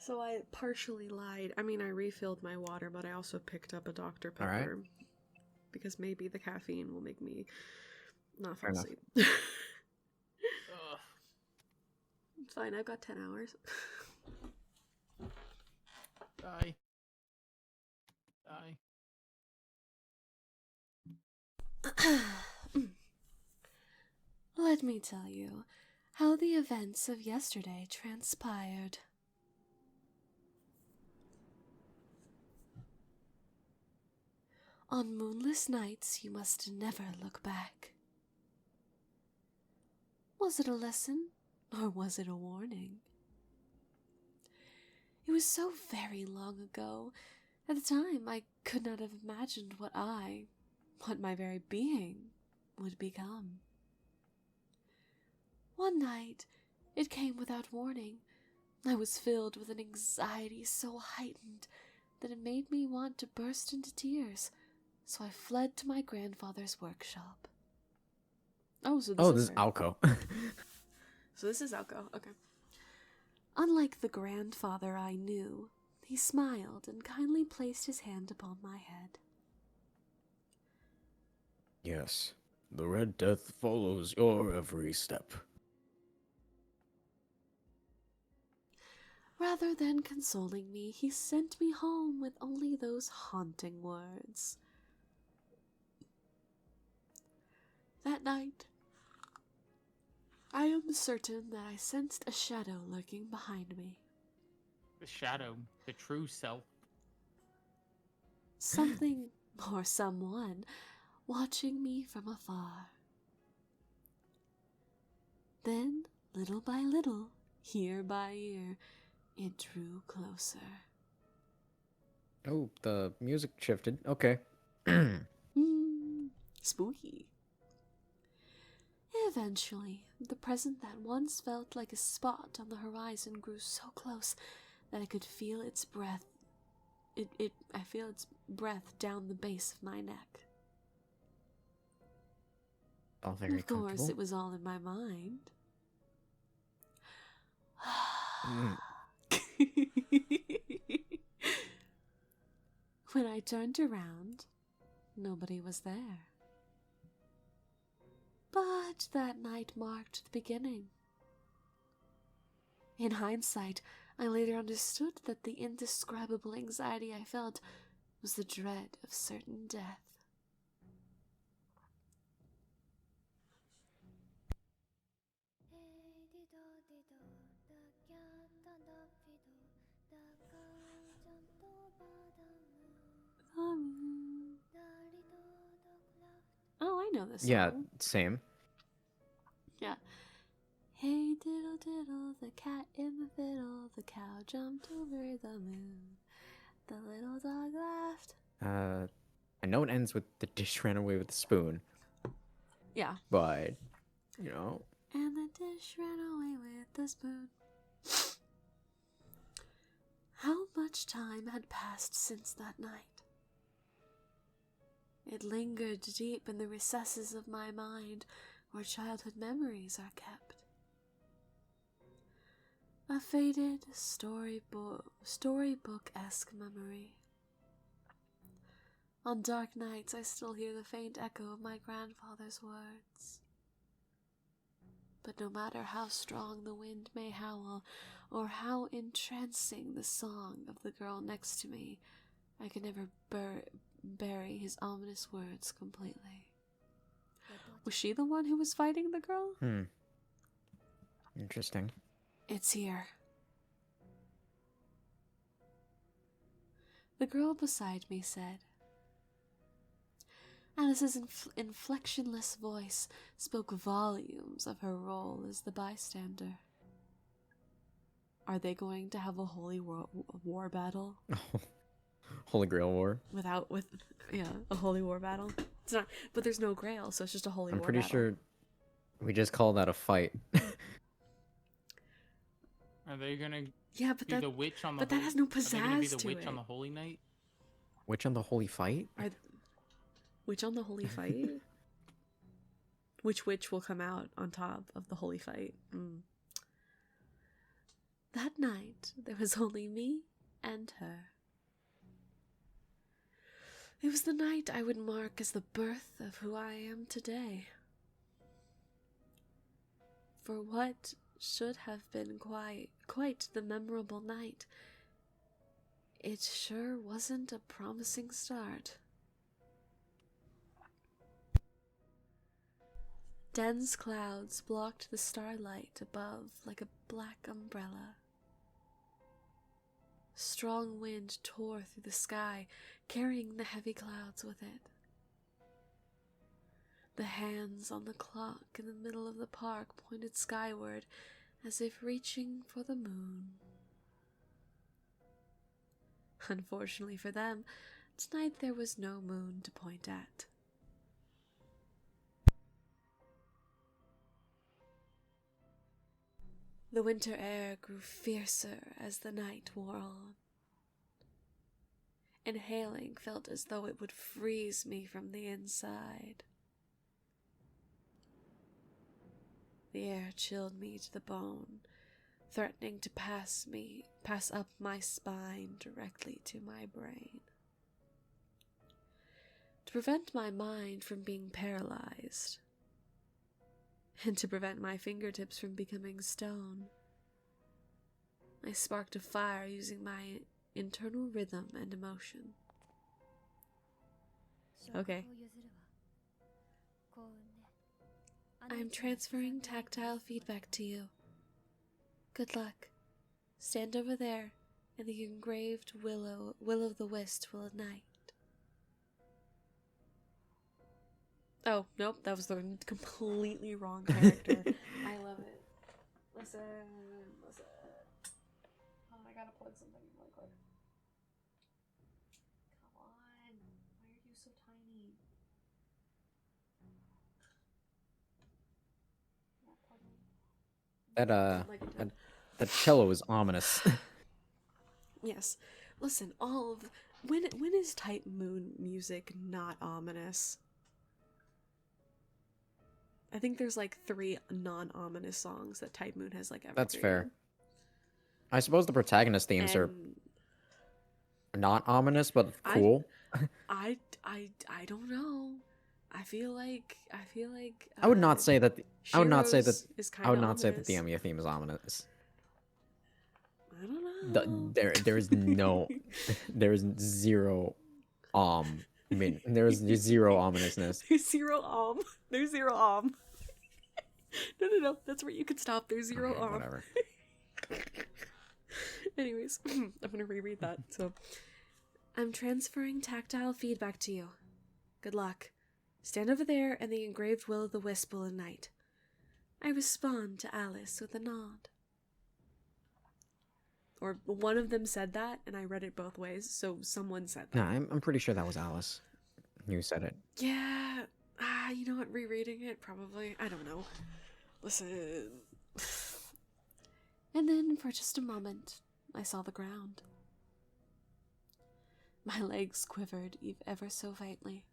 So I partially lied. I mean, I refilled my water, but I also picked up a Dr. Pepper. All right. Because maybe the caffeine will make me not fall Fair asleep. It's fine, I've got 10 hours. Die. Let me tell you how the events of yesterday transpired. On moonless nights, you must never look back. Was it a lesson, or was it a warning? It was so very long ago. At the time, I could not have imagined what my very being, would become. One night, it came without warning. I was filled with an anxiety so heightened that it made me want to burst into tears, so I fled to my grandfather's workshop. Oh, so this is Alco. So this is Alco, okay. Unlike the grandfather I knew, he smiled and kindly placed his hand upon my head. Yes, the Red Death follows your every step. Rather than consoling me, he sent me home with only those haunting words. That night, I am certain that I sensed a shadow lurking behind me. The shadow, the true self. Something or someone watching me from afar. Then, little by little, year by year, it drew closer. Oh, the music shifted. Okay. Spooky. Eventually, the present that once felt like a spot on the horizon grew so close that I could feel its breath. I feel its breath down the base of my neck. All very Of course, comfortable. it was all in my mind. When I turned around, nobody was there. But that night marked the beginning. In hindsight, I later understood that the indescribable anxiety I felt was the dread of certain death. Oh, I know this song. Yeah, same. Yeah. Hey diddle diddle, the cat in the fiddle, the cow jumped over the moon, the little dog laughed. I know it ends with the dish ran away with the spoon. Yeah. But, you know. And the dish ran away with the spoon. How much time had passed since that night? It lingered deep in the recesses of my mind where childhood memories are kept. A faded storybook-esque memory. On dark nights I still hear the faint echo of my grandfather's words. But no matter how strong the wind may howl, or how entrancing the song of the girl next to me, I can never bury his ominous words completely. Was she the one who was fighting the girl? Interesting. It's here. The girl beside me said. Alice's inflectionless voice spoke volumes of her role as the bystander. Are they going to have a holy war battle? Holy Grail War. A holy war battle. It's not, but there's no Grail, so it's just a holy war battle. I'm pretty sure we just call that a fight. Are they gonna but be the witch on the that has no pizzazz Are they gonna be the to witch it. on the holy night? Witch on the holy fight? Witch on the holy fight? Which witch will come out on top of the holy fight? That night, there was only me and her. It was the night I would mark as the birth of who I am today. For what should have been quite the memorable night, it sure wasn't a promising start. Dense clouds blocked the starlight above like a black umbrella. Strong wind tore through the sky, carrying the heavy clouds with it. The hands on the clock in the middle of the park pointed skyward as if reaching for the moon. Unfortunately for them, tonight there was no moon to point at. The winter air grew fiercer as the night wore on. Inhaling felt as though it would freeze me from the inside. The air chilled me to the bone, threatening to pass up my spine directly to my brain. To prevent my mind from being paralyzed, and to prevent my fingertips from becoming stone, I sparked a fire using my internal rhythm and emotion. Okay. I am transferring tactile feedback to you. Good luck. Stand over there, and the engraved will-o'-the-wisp will ignite. Oh, nope, that was the completely wrong character. I love it. Listen. Oh, I gotta plug something really quick. Come on. Why are you so tiny? That cello is ominous. Yes. Listen, when is Type Moon music not ominous? I think there's like 3 non-ominous songs that Type Moon has like ever That's created. fair. I suppose the protagonist themes are not ominous, but cool. I don't know. I feel like I would not say that. I would not say that. Shiro's is I would kinda not say that the ominous. Amiya theme is ominous. I don't know. There is no, there is zero, there is zero ominousness. There's zero There's zero No. That's where you can stop. There's zero Okay, whatever. Anyways, I'm gonna reread that. So, I'm transferring tactile feedback to you. Good luck. Stand over there, and the engraved will-o'-the-wisp will ignite. I respond to Alice with a nod. Or one of them said that, and I read it both ways, so someone said that. No, I'm pretty sure that was Alice. You said it. Yeah, you know what, rereading it, probably. I don't know. Listen. And then, for just a moment, I saw the ground. My legs quivered ever so faintly.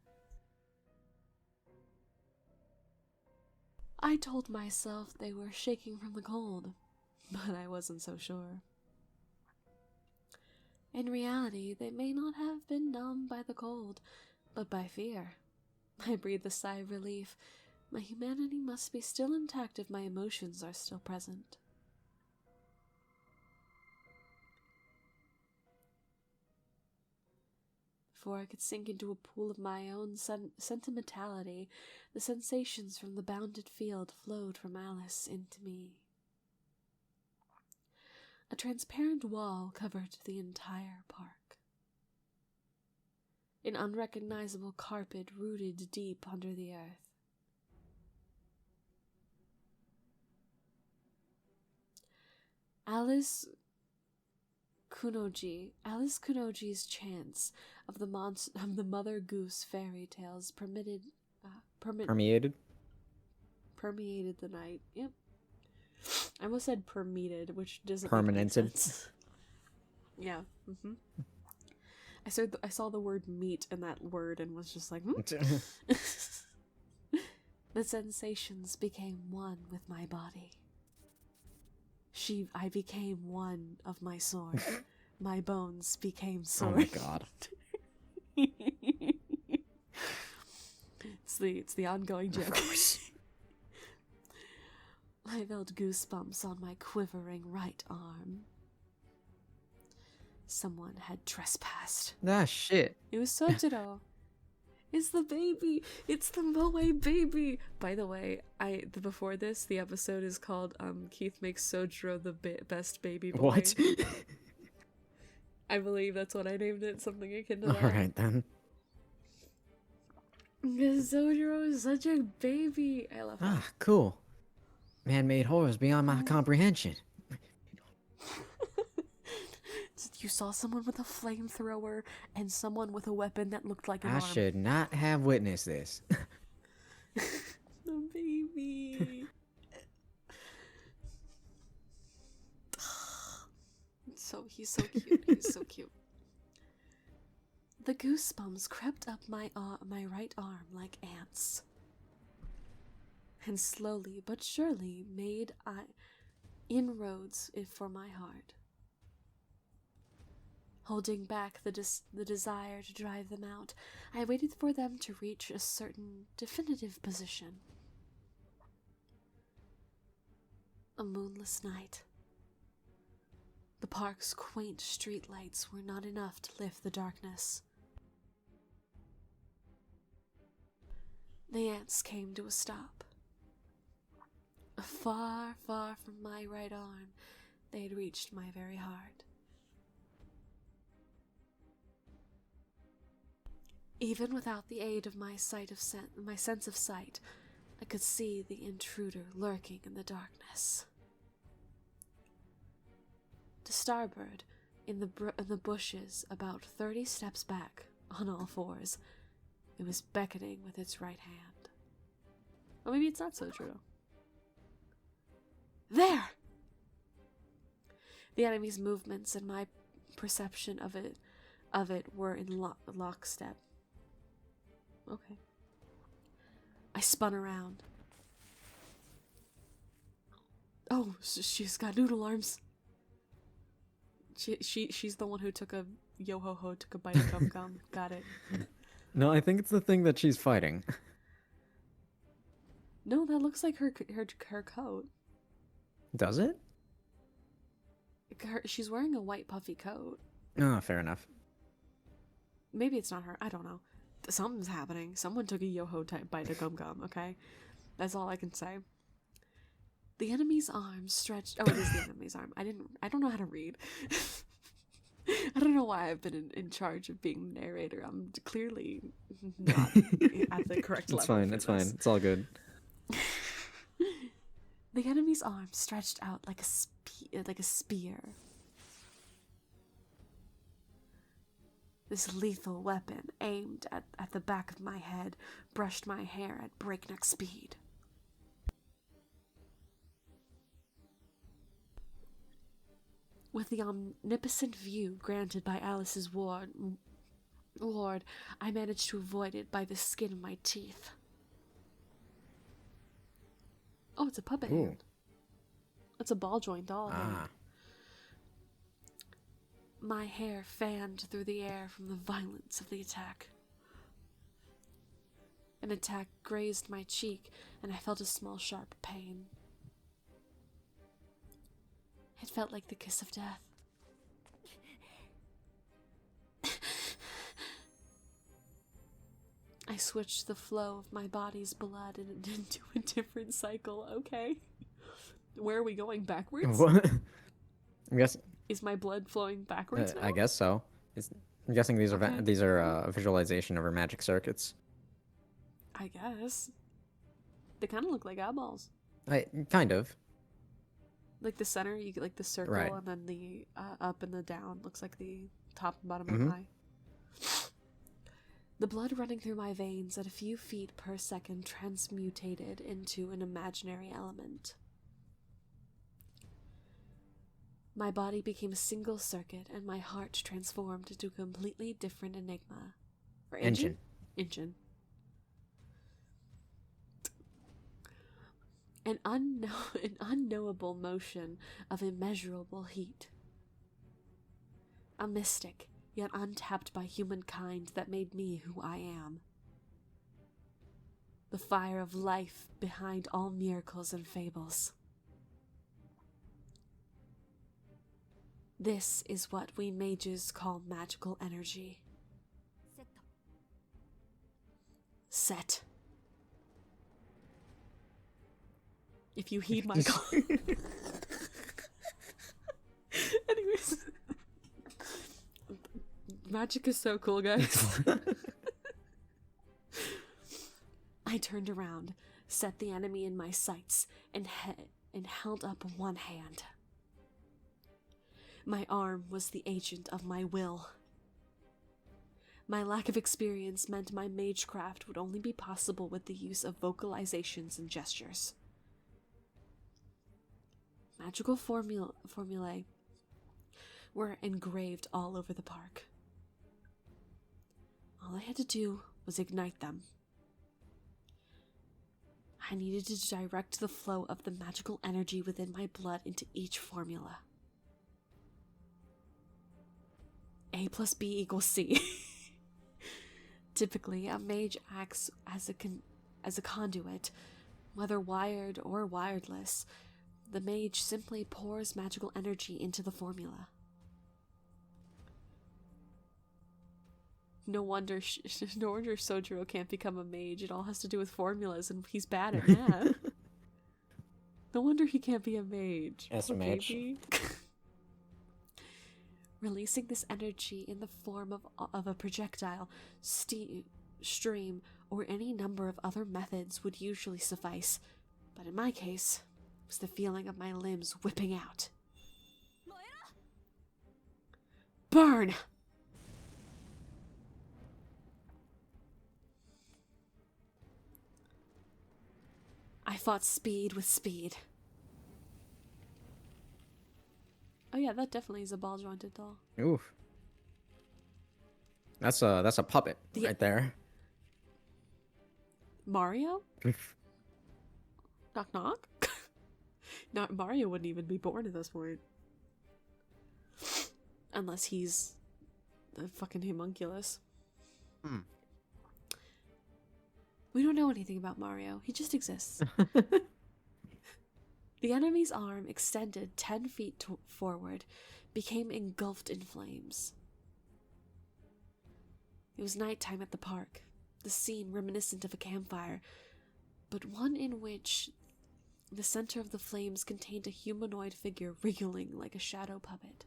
I told myself they were shaking from the cold, but I wasn't so sure. In reality, they may not have been numbed by the cold, but by fear. I breathed a sigh of relief. My humanity must be still intact if my emotions are still present. Before I could sink into a pool of my own sentimentality, the sensations from the bounded field flowed from Alice into me. A transparent wall covered the entire park. An unrecognizable carpet rooted deep under the earth. Alice Kunoji's chants of the Mother Goose fairy tales permeated the night. Yep. I almost said permeated, which doesn't make any sense. Yeah. I saw the word meat in that word and was just like, The sensations became one with my body. I became one of my sword. My bones became Oh sword. my god. It's the ongoing joke. Of course. I felt goosebumps on my quivering right arm. Someone had trespassed. Ah, shit. It was Sojiro. It's the baby. It's the Moe baby. By the way, before this, the episode is called Keith makes Sojiro the best baby boy. What? I believe that's what I named it. Something akin to that. Alright then. Because Sojiro is such a baby. I love him. Ah, cool. Man-made horrors beyond my comprehension. You saw someone with a flamethrower and someone with a weapon that looked like an I arm. should not have witnessed this. The baby. He's so cute. He's so cute. The goosebumps crept up my right arm like ants, and slowly but surely made inroads for my heart, holding back the desire to drive them out. I waited for them to reach a certain definitive position. A moonless night. The park's quaint streetlights were not enough to lift the darkness. The ants came to a stop. Far, far from my right arm, they had reached my very heart. Even without the aid of my sense of sight, I could see the intruder lurking in the darkness. To starboard, in the bushes, about 30 steps back, on all fours, it was beckoning with its right hand. Or maybe it's not so true. There! The enemy's movements and my perception of it were in lockstep. Okay. I spun around. Oh, she's got noodle arms. She's the one who took a yo-ho-ho, took a bite of gum-gum. Got it. No, I think it's the thing that she's fighting. No, that looks like her coat. Does it? She's wearing a white puffy coat. Oh, fair enough. Maybe it's not her. I don't know. Something's happening. Someone took a yo-ho type bite of gum-gum, okay? That's all I can say. The enemy's arm stretched... Oh, it is the enemy's arm. I don't know how to read. I don't know why I've been in charge of being the narrator. I'm clearly not at the correct level. It's fine, it's fine. It's all good. The enemy's arm stretched out like a spear. This lethal weapon, aimed at the back of my head, brushed my hair at breakneck speed. With the omnipotent view granted by Alice's ward, I managed to avoid it by the skin of my teeth. Oh, it's a puppet Ooh. hand. It's a ball joint doll hand. Ah. My hair fanned through the air from the violence of the attack. An attack grazed my cheek, and I felt a small sharp pain. It felt like the kiss of death. I switched the flow of my body's blood into a different cycle, okay? Where are we going, backwards? What? I'm guessing. Is my blood flowing backwards now? I guess so. I'm guessing these are Okay. these are a visualization of her magic circuits. I guess. They kind of look like eyeballs. Kind of. Like the center, you get like the circle, Right. and then the up and the down looks like the top and bottom Mhm. of the eye. The blood running through my veins at a few feet per second transmutated into an imaginary element. My body became a single circuit, and my heart transformed into a completely different enigma. Or engine? Engine. an unknowable motion of immeasurable heat. A mystic, yet untapped by humankind that made me who I am. The fire of life behind all miracles and fables. This is what we mages call magical energy. Set. If you heed my call. Anyways. Magic is so cool, guys. I turned around, set the enemy in my sights, and held up one hand. My arm was the agent of my will. My lack of experience meant my magecraft would only be possible with the use of vocalizations and gestures. Magical formulae were engraved all over the park. All I had to do was ignite them. I needed to direct the flow of the magical energy within my blood into each formula. A plus B equals C. Typically, a mage acts as a conduit, whether wired or wireless. The mage simply pours magical energy into the formula. No wonder Sojiro can't become a mage. It all has to do with formulas, and he's bad at math. No wonder he can't be a mage. Yes, Poor mage. baby. Releasing this energy in the form of a projectile, stream, or any number of other methods would usually suffice, but in my case, it was the feeling of my limbs whipping out. Burn! I fought speed with speed. Oh yeah, that definitely is a ball-jointed doll. Oof. That's a puppet right there. Mario? Knock knock? Not Mario wouldn't even be born at this point. Unless he's a fucking homunculus. We don't know anything about Mario. He just exists. The enemy's arm extended 10 feet forward, became engulfed in flames. It was nighttime at the park, the scene reminiscent of a campfire, but one in which the center of the flames contained a humanoid figure wriggling like a shadow puppet.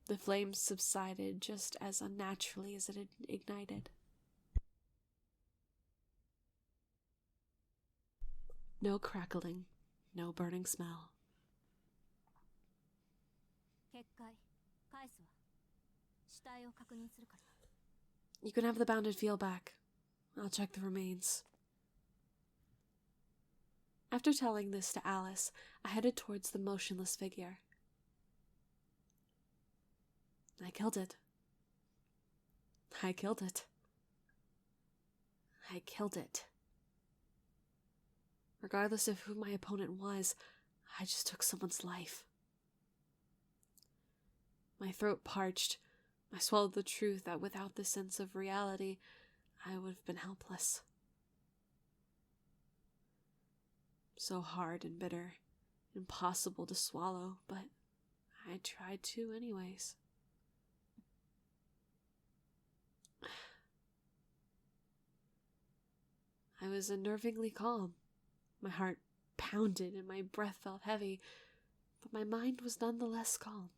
The flames subsided just as unnaturally as it had ignited. No crackling, no burning smell. You can have the bounded field back. I'll check the remains. After telling this to Alice, I headed towards the motionless figure. I killed it. I killed it. I killed it. Regardless of who my opponent was, I just took someone's life. My throat parched. I swallowed the truth that without this sense of reality, I would have been helpless. So hard and bitter, impossible to swallow, but I tried to anyways. I was unnervingly calm. My heart pounded and my breath felt heavy, but my mind was nonetheless calm.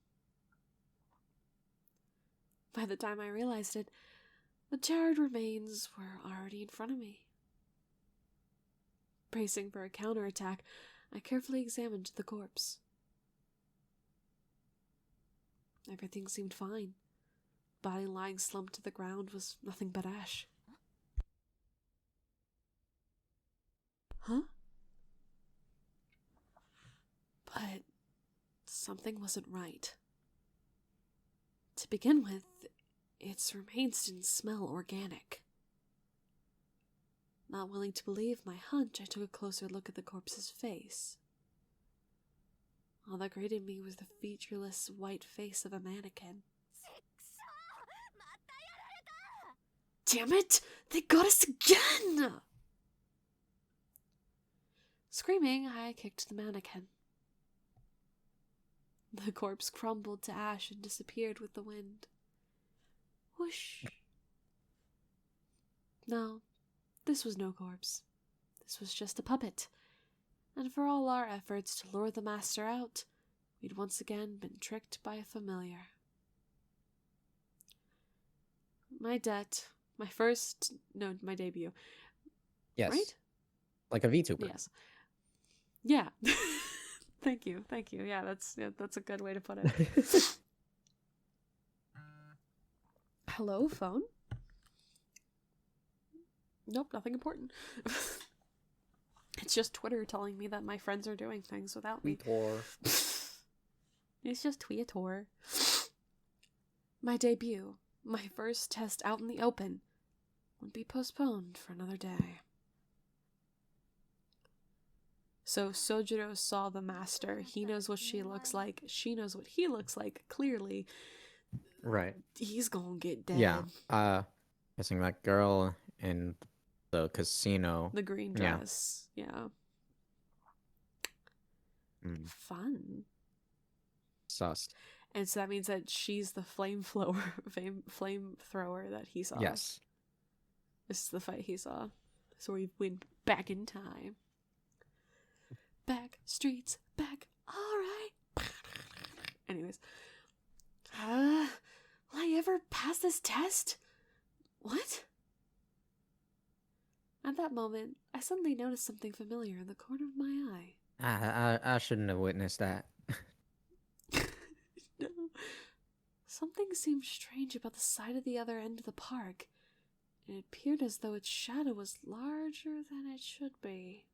By the time I realized it, the charred remains were already in front of me. Bracing for a counterattack, I carefully examined the corpse. Everything seemed fine. The body lying slumped to the ground was nothing but ash. Huh? But something wasn't right. To begin with, its remains didn't smell organic. Not willing to believe my hunch, I took a closer look at the corpse's face. All that greeted me was the featureless white face of a mannequin. Damn it! They got us again! Screaming, I kicked the mannequin. The corpse crumbled to ash and disappeared with the wind. Whoosh. No, this was no corpse. This was just a puppet. And for all our efforts to lure the master out, we'd once again been tricked by a familiar. My debut. Yes. Right? Like a VTuber. Yes. Yeah. Thank you. Yeah, that's a good way to put it. Hello, phone? Nope, nothing important. It's just Twitter telling me that my friends are doing things without me. It's just Tweetor. My debut, my first test out in the open, would be postponed for another day. So Sojiro saw the master. He knows what she looks like. She knows what he looks like. Clearly, Right. he's gonna get dead. Yeah. Guessing that girl in the casino. The green Yeah. dress. Yeah. Mm. Fun. Sus. And so that means that she's the flamethrower that he saw. Yes. This is the fight he saw. So we went back in time. Back streets, back. Alright. Anyways. Will I ever pass this test? What? At that moment, I suddenly noticed something familiar in the corner of my eye. I shouldn't have witnessed that. No. Something seemed strange about the side of the other end of the park. It appeared as though its shadow was larger than it should be.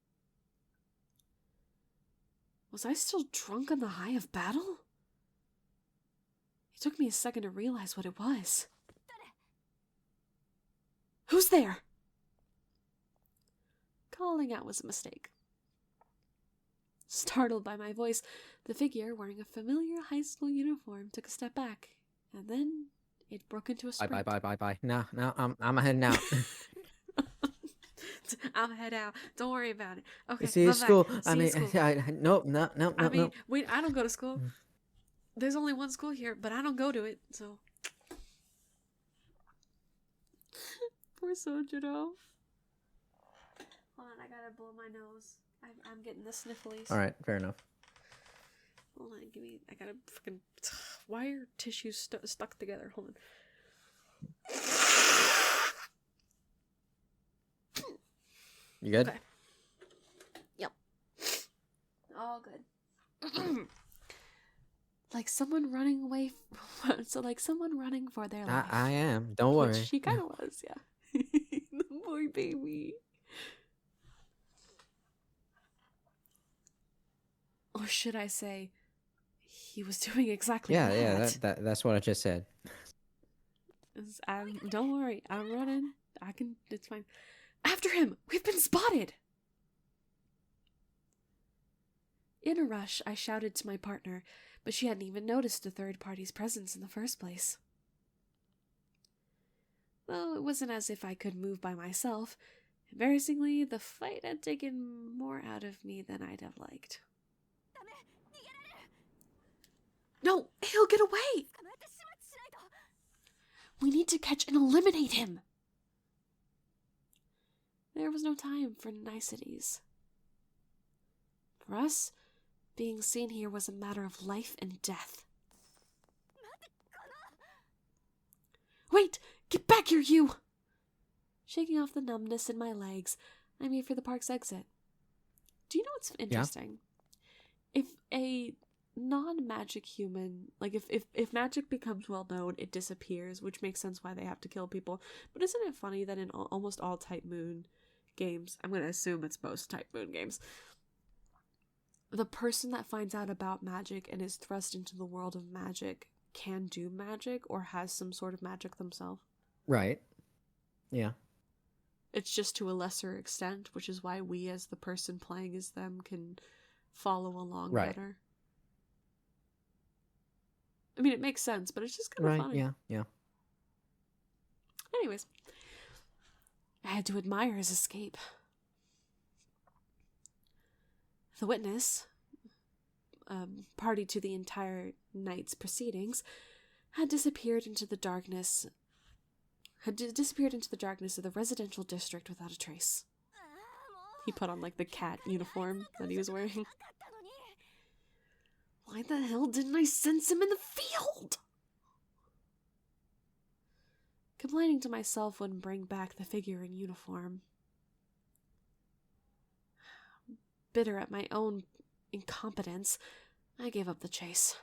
Was I still drunk on the high of battle? It took me a second to realize what it was. Who's there? Calling out was a mistake. Startled by my voice, the figure wearing a familiar high school uniform took a step back, and then it broke into a sprint. Bye. No, I'm heading out. I'll head out. Don't worry about it. Okay, See you at bye-bye. school. See you at school. No. I mean, wait, I don't go to school. There's only one school here, but I don't go to it, so. Poor Sojiro. Hold on, I gotta blow my nose. I'm getting the snifflies. All right, fair enough. Hold on, I gotta freaking. Why are tissues stuck together? Hold on. You good? Okay. Yep. All good. Like someone running away. Like someone running for their life. I am. Don't worry. Which she kind of was, yeah. The boy baby. Or should I say, he was doing exactly that. Yeah. That's what I just said. Don't worry, I'm running. It's fine. After him! We've been spotted! In a rush, I shouted to my partner, but she hadn't even noticed the third party's presence in the first place. Though it wasn't as if I could move by myself, embarrassingly, the fight had taken more out of me than I'd have liked. No! He'll get away! We need to catch and eliminate him! There was no time for niceties. For us, being seen here was a matter of life and death. Wait! Get back here, you! Shaking off the numbness in my legs, I made for the park's exit. Do you know what's interesting? Yeah. If a non-magic human, like if magic becomes well known, it disappears, which makes sense why they have to kill people. But isn't it funny that in almost all Type Moon games, I'm going to assume it's most Type Moon games, the person that finds out about magic and is thrust into the world of magic can do magic or has some sort of magic themselves? Right. Yeah. It's just to a lesser extent, which is why we, as the person playing as them, can follow along Right. better. I mean, it makes sense, but it's just kind of Right, funny. yeah. Anyways, I had to admire his escape. The witness, party to the entire night's proceedings, had disappeared into the darkness of the residential district without a trace. He put on, like, the cat uniform that he was wearing. Why the hell didn't I sense him in the field? Complaining to myself wouldn't bring back the figure in uniform. Bitter at my own incompetence, I gave up the chase.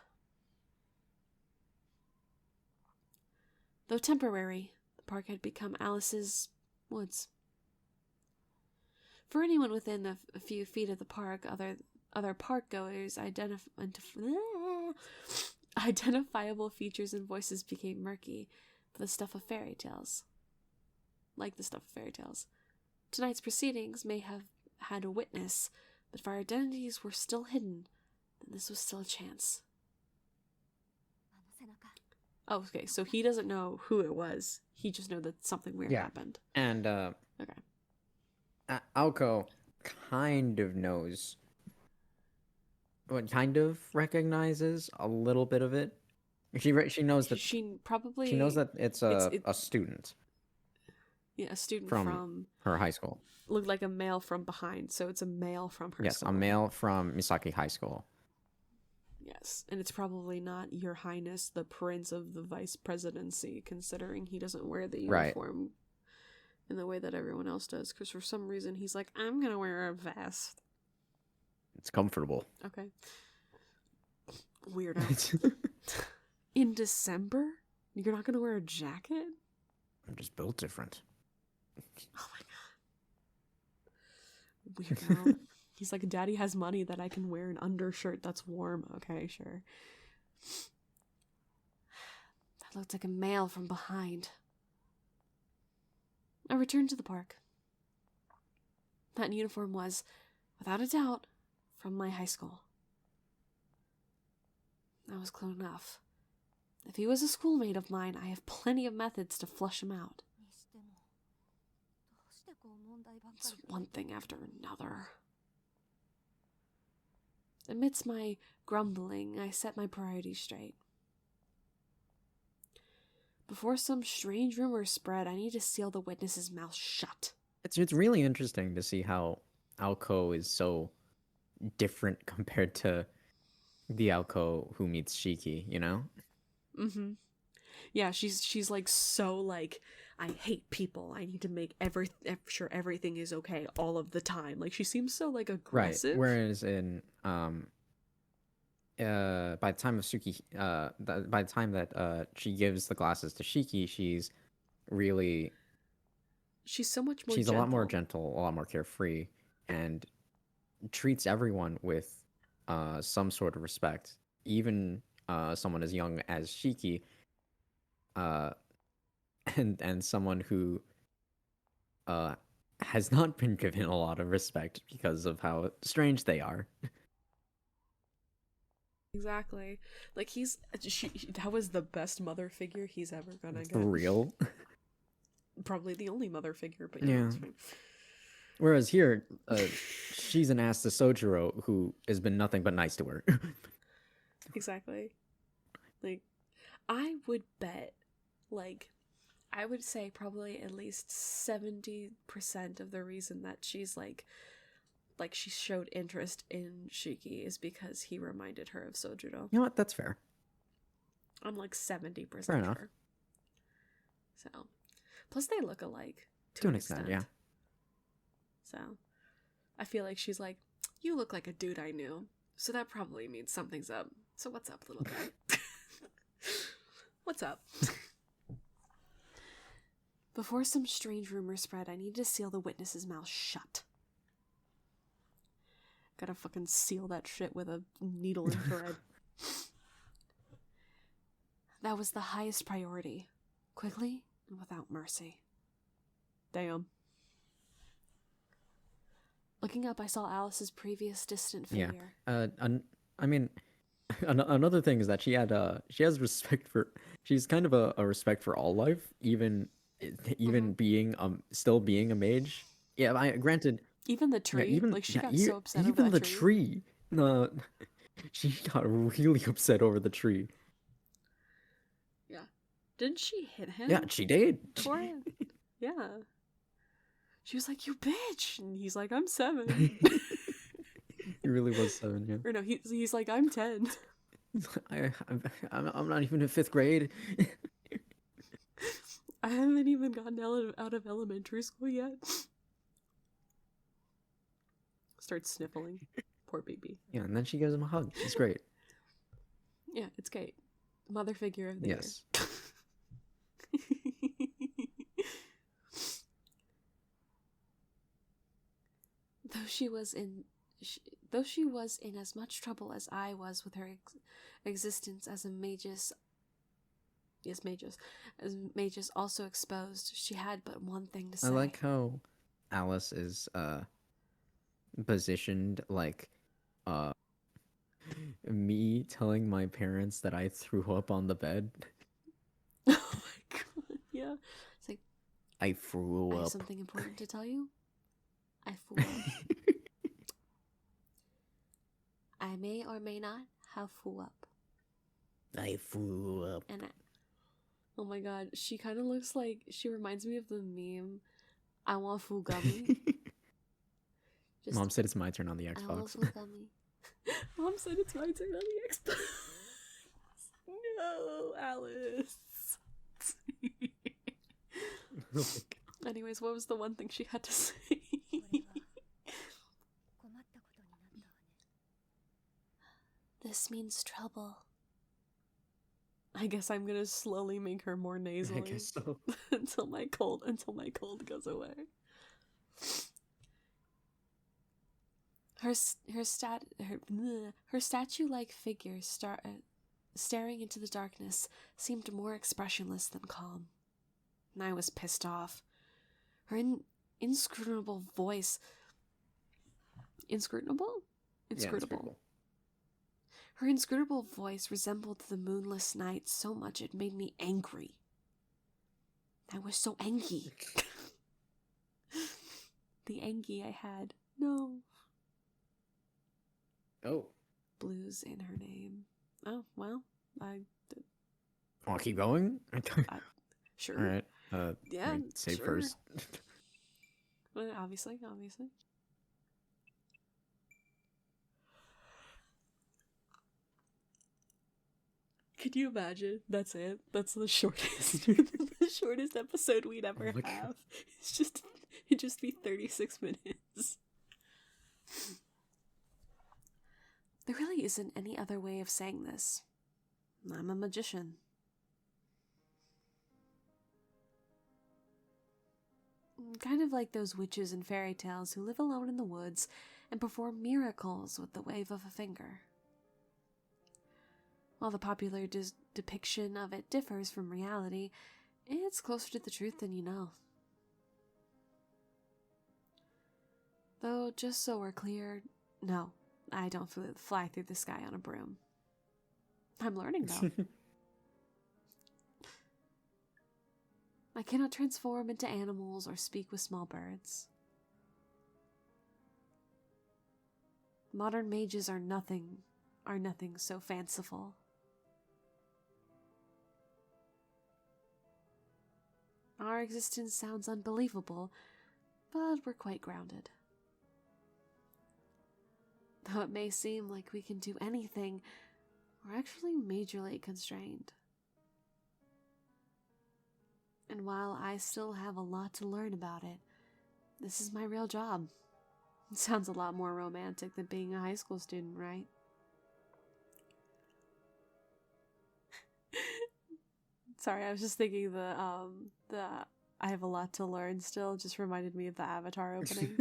Though temporary, the park had become Alice's woods. For anyone within a few feet of the park, other park goers, identifiable features and voices became murky, for the stuff of fairy tales. Like the stuff of fairy tales. Tonight's proceedings may have had a witness, but if our identities were still hidden, then this was still a chance. Oh, okay, so he doesn't know who it was. He just knew that something weird happened. And Okay. Alco kind of knows, kind of recognizes a little bit of it. She knows that She probably... she knows that it's a student. Yeah, a student from her high school. Looked like a male from behind, so it's a male from her Yes, school. a male from Misaki High School. Yes, and it's probably not Your Highness, the Prince of the Vice Presidency, considering he doesn't wear the uniform in the way that everyone else does, because for some reason he's like, I'm gonna wear a vest. It's comfortable. Okay. Weirdo. In December? You're not gonna wear a jacket? I'm just built different. Oh my god. Weirdo. He's like, Daddy has money that I can wear an undershirt that's warm. Okay, sure. That looked like a male from behind. I returned to the park. That uniform was, without a doubt, from my high school. That was close enough. If he was a schoolmate of mine, I have plenty of methods to flush him out. It's one thing after another. Amidst my grumbling, I set my priorities straight. Before some strange rumor spread, I need to seal the witness's mouth shut. It's really interesting to see how Alco is so different compared to the Alco who meets Shiki, you know? Mm-hmm. Yeah, she's like so like, I hate people. I need to make sure everything is okay all of the time. Like, she seems so like aggressive. Right. Whereas in by the time of Suki, by the time that she gives the glasses to Shiki, she's so much more. She's a lot more gentle, a lot more carefree, and treats everyone with some sort of respect, even someone as young as Shiki, and someone who has not been given a lot of respect because of how strange they are. Exactly. Like, that was the best mother figure he's ever gonna get. For real. Probably the only mother figure, but yeah. It's fine. Whereas here, she's an ass to Sojiro who has been nothing but nice to her. Exactly. Like, I would bet, like, I would say probably at least 70% of the reason that she's like she showed interest in Shiki is because he reminded her of Sojiro. You know what? That's fair. I'm like 70% Fair enough. sure. So, plus they look alike to an extent, yeah. So, I feel like she's like, you look like a dude I knew, so that probably means something's up. So what's up, little guy? What's up? Before some strange rumor spread, I need to seal the witness's mouth shut. Gotta fucking seal that shit with a needle and thread. That was the highest priority. Quickly and without mercy. Damn. Looking up, I saw Alice's previous distant Yeah. figure. I mean, another thing is that she has respect for, she's kind of a respect for all life, even being still being a mage. Yeah, I granted. Even the tree, like she got so upset over even that the tree. tree. She got really upset over the tree. Yeah. Didn't she hit him? Yeah, she did. For it? Yeah. She was like, "You bitch," and he's like, "I'm 7." He really was 7. Yeah. Or no, he's like, "I'm 10." I'm not even in 5th grade. I haven't even gotten out of elementary school yet. Starts sniffling. Poor baby. Yeah, and then she gives him a hug. It's great. Yeah, it's great. Mother figure of the Yes. year. Though she was in as much trouble as I was with her existence as a magus, as magus also exposed, she had but one thing to say. I like how Alice is positioned like me telling my parents that I threw up on the bed. Oh my god, yeah. It's like, I threw I have up. something important to tell you. I flew up. I may or may not have flew up. I threw up. And oh my god, she kind of looks like, she reminds me of the meme, I want foo gummy. Just, Mom said it's my turn on the I want Xbox. foo gummy. Mom said it's my turn on the Xbox. No, Alice. Anyways, what was the one thing she had to say? This means trouble. I guess I'm gonna slowly make her more nasally. I guess so. until my cold goes away. Her statue-like figure staring into the darkness seemed more expressionless than calm. And I was pissed off. Her inscrutable voice... Inscrutable? Inscrutable. Her inscrutable voice resembled the moonless night so much it made me angry. I was so angry. The angry I had. No. Oh. Blues in her name. Oh, well, Want to keep going? sure. All right. Yeah, save sure. first. Well, obviously. Could you imagine? That's it. That's the shortest, the shortest episode we'd ever my God. have. It'd just be 36 minutes. There really isn't any other way of saying this. I'm a magician. Kind of like those witches in fairy tales who live alone in the woods and perform miracles with the wave of a finger. While the popular depiction of it differs from reality, it's closer to the truth than you know. Though, just so we're clear, no, I don't fly through the sky on a broom. I'm learning, though. I cannot transform into animals or speak with small birds. Modern mages are nothing so fanciful. Our existence sounds unbelievable, but we're quite grounded. Though it may seem like we can do anything, we're actually majorly constrained. And while I still have a lot to learn about it, this is my real job. It sounds a lot more romantic than being a high school student, right? Sorry, I was just thinking the I have a lot to learn still just reminded me of the Avatar opening.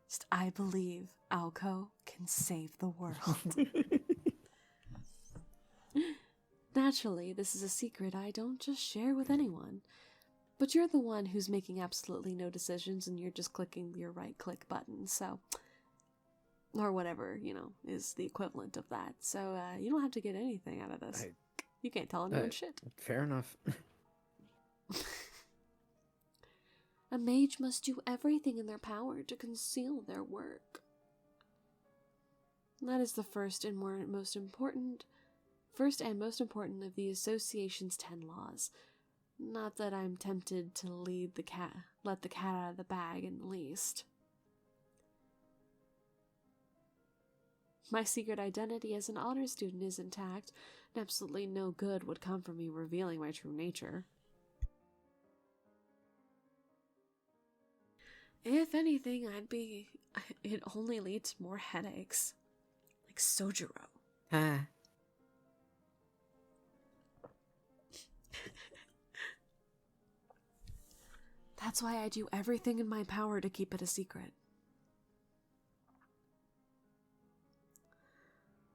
Just, I believe Alco can save the world. Naturally, this is a secret I don't just share with anyone. But you're the one who's making absolutely no decisions and you're just clicking your right click button, so. Or whatever, is the equivalent of that. So, you don't have to get anything out of this. You can't tell anyone shit. Fair enough. A mage must do everything in their power to conceal their work. That is the first and most important of the association's 10 laws. Not that I'm tempted to let the cat out of the bag in the least. My secret identity as an honor student is intact, and absolutely no good would come from me revealing my true nature. If anything, it only leads to more headaches. Like Sojiro. That's why I do everything in my power to keep it a secret.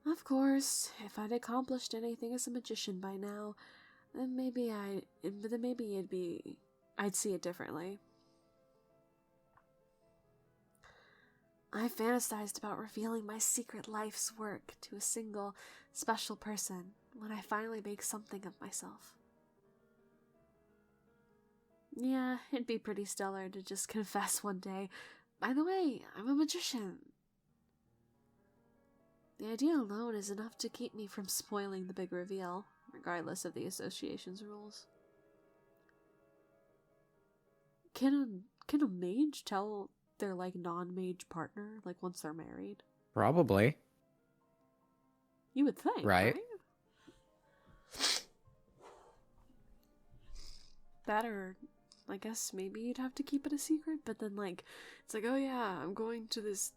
Of course, if I'd accomplished anything as a magician by now, then maybe I'd see it differently. I fantasized about revealing my secret life's work to a single, special person when I finally make something of myself. Yeah, it'd be pretty stellar to just confess one day, by the way, I'm a magician. The idea alone is enough to keep me from spoiling the big reveal, regardless of the association's rules. Can a mage tell their non-mage partner once they're married? Probably. You would think, right? That, or I guess maybe you'd have to keep it a secret, but then it's oh yeah, I'm going to this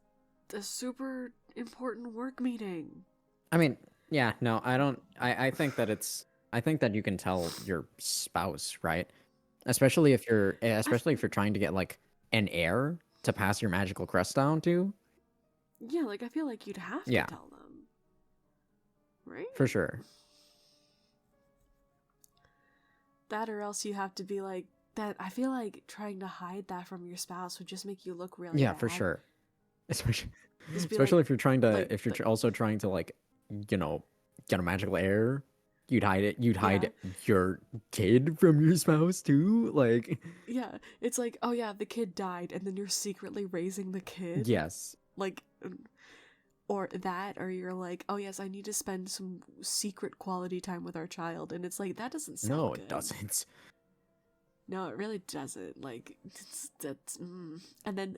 super important work meeting. I mean, yeah, no, I don't. I think that I think that you can tell your spouse, right? Especially if you're trying to get an heir to pass your magical crest down to. Yeah, I feel like you'd have to tell them, right? For sure. That, or else you have to be that. I feel like trying to hide that from your spouse would just make you look really bad. For sure. Especially if you're also trying to get a magical heir, you'd hide your kid from your spouse too, Yeah, it's oh yeah, the kid died, and then you're secretly raising the kid. Yes. Or you're oh yes, I need to spend some secret quality time with our child, and it's that doesn't sound No, good. it doesn't. No, it really doesn't. And then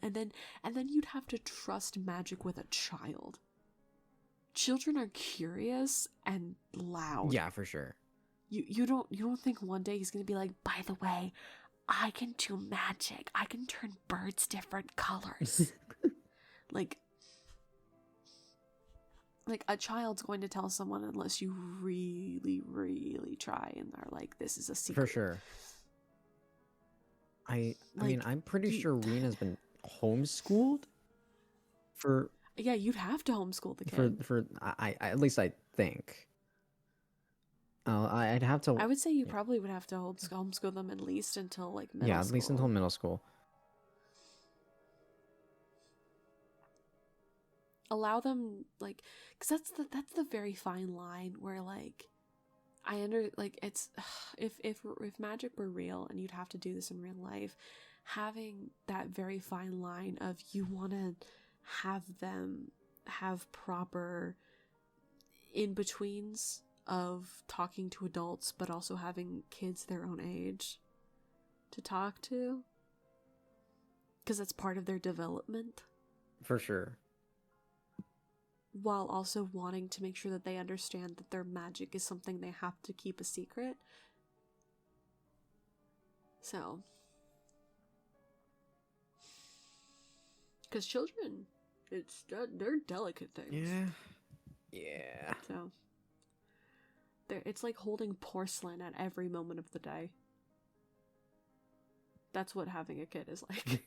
you'd have to trust magic with a child. Children are curious and loud. Yeah, for sure. You don't think one day he's gonna be by the way, I can do magic. I can turn birds different colors. A child's going to tell someone unless you really, really try, and they're this is a secret. For sure. I mean, I'm pretty sure Rena's been homeschooled for... Yeah, you'd have to homeschool the kid. I at least I think. I'd have to... I would say you probably would have to homeschool them at least until middle school. Yeah, at least until middle school. Allow them because that's the very fine line where it's if magic were real and you'd have to do this in real life, having that very fine line of you want to have them have proper in-betweens of talking to adults but also having kids their own age to talk to, because that's part of their development. For sure. While also wanting to make sure that they understand that their magic is something they have to keep a secret. So. Because children, they're delicate things. Yeah. So. It's like holding porcelain at every moment of the day. That's what having a kid is like.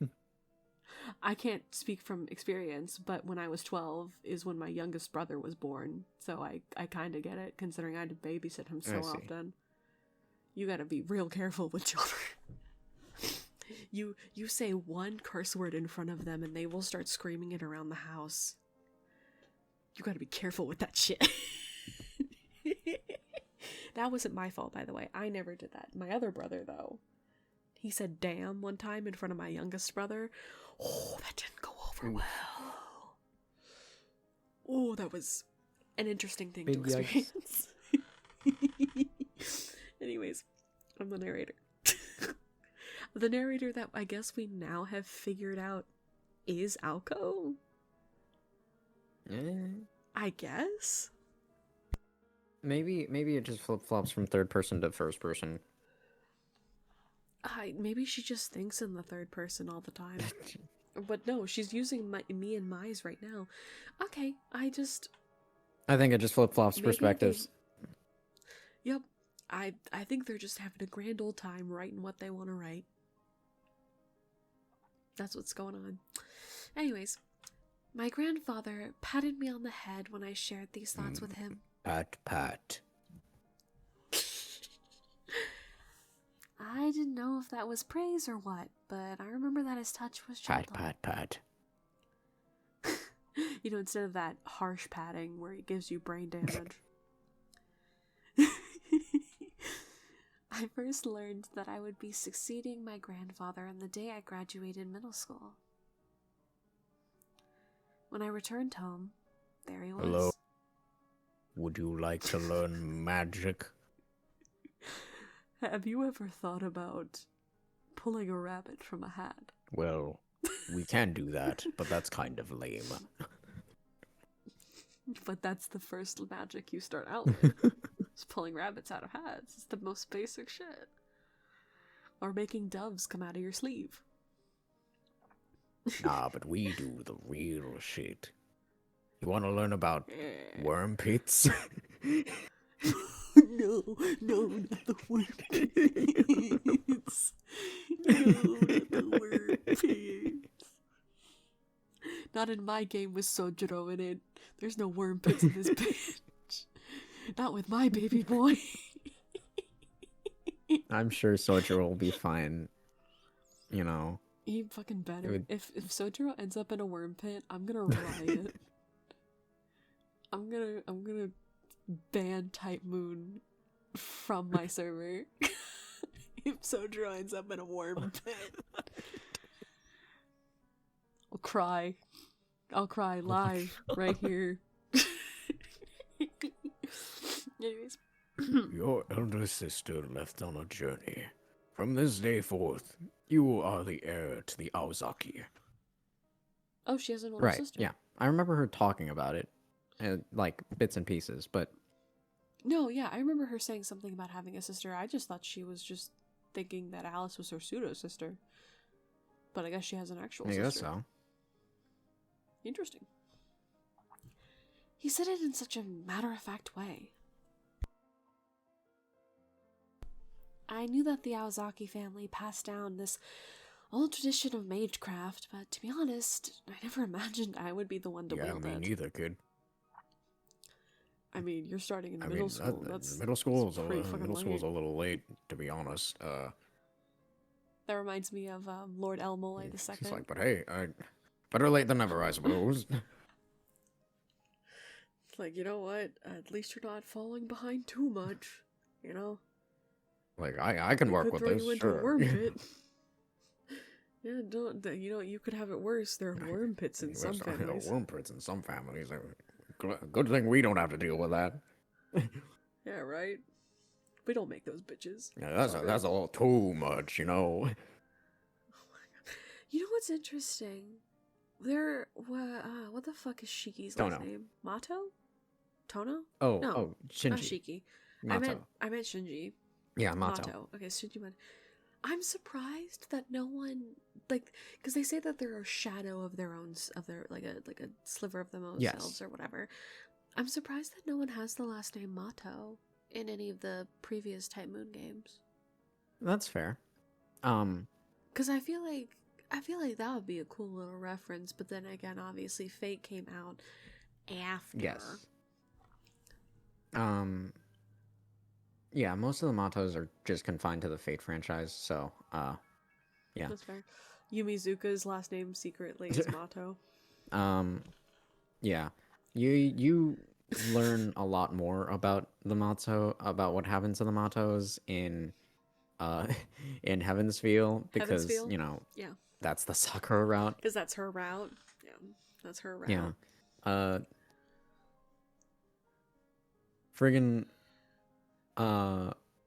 I can't speak from experience, but when I was 12 is when my youngest brother was born, so I kind of get it, considering I had to babysit him so often. You gotta be real careful with children. You say one curse word in front of them and they will start screaming it around the house. You gotta be careful with that shit. That wasn't my fault, by the way. I never did that. My other brother, though, he said damn one time in front of my youngest brother. Oh, that didn't go over well. Oh, that was an interesting thing to Big yikes. experience. Anyways, I'm the narrator. The narrator that I guess we now have figured out is Alco. I guess. Maybe it just flip flops from third person to first person. Maybe she just thinks in the third person all the time. But no, she's using me and Mize right now. Okay, I think it just flip flops maybe perspectives. Yep. I think they're just having a grand old time writing what they want to write. That's what's going on. Anyways, my grandfather patted me on the head when I shared these thoughts with him. Pat. I didn't know if that was praise or what, but I remember that his touch was gentle. Pat. You know, instead of that harsh patting where it gives you brain damage. I first learned that I would be succeeding my grandfather on the day I graduated middle school. When I returned home, there he was. Hello. Would you like to learn magic? Have you ever thought about pulling a rabbit from a hat? Well, we can do that, but that's kind of lame. But that's the first magic you start out with. It's pulling rabbits out of hats. It's the most basic shit. Or making doves come out of your sleeve. Nah, but we do the real shit. You want to learn about worm pits? No, not the worm pits. No, not the worm pits. Not in my game with Sojiro in it. There's no worm pits in this bitch. Not with my baby boy. I'm sure Sojiro will be fine. You know. He fucking better. Would... If Sojiro ends up in a worm pit, I'm gonna riot. I'm gonna ban Type Moon from my server. If Sojiro ends up in a worm pit. I'll cry live right here. Anyways. Your elder sister left on a journey. From this day forth, you are the heir to the Aozaki. Oh, she has an older Right, sister. yeah. I remember her talking about it. Like, bits and pieces, but... No, yeah, I remember her saying something about having a sister. I just thought she was just thinking that Alice was her pseudo-sister. But I guess she has an actual sister. I guess so. Interesting. He said it in such a matter-of-fact way. I knew that the Aozaki family passed down this old tradition of magecraft, but to be honest, I never imagined I would be the one to wield it. Yeah, me neither, kid. I mean, you're starting in middle school. That's middle school's a late. little late, to be honest. That reminds me of Lord Elmole II. It's like, but hey, better late than never, I suppose. It's like, you know what? At least you're not falling behind too much, you know? Like, I can work with throw this, you into sure. a worm pit. Yeah, don't. You know, you could have it worse. There are worm pits in some families. Worm pits in some families. Good thing we don't have to deal with that. Yeah, right? We don't make those bitches. Yeah, that's a little too much, you know. You know what's interesting? What the fuck is Shiki's last name? Mato? Tono? Oh, no, oh, Shinji. not Shiki. Mato. I meant Shinji. Yeah, Mato. Okay, Shinji Mato. I'm surprised that no one, like, because they say that they're a shadow of their own, like a sliver of themselves or whatever. I'm surprised that no one has the last name Mato in any of the previous Type Moon games. That's fair. Because I feel like that would be a cool little reference, but then again, obviously, Fate came out after. Yes. Yeah, most of the Matos are just confined to the Fate franchise, so, Yeah. That's fair. Yumizuka's last name secretly is Mato. Yeah. You learn a lot more about the Mato, about what happens to the Matos in in Heavensville, because Heavensville? you know Yeah. that's the Sakura route. Because that's her route. Yeah. That's her route. Yeah. Friggin'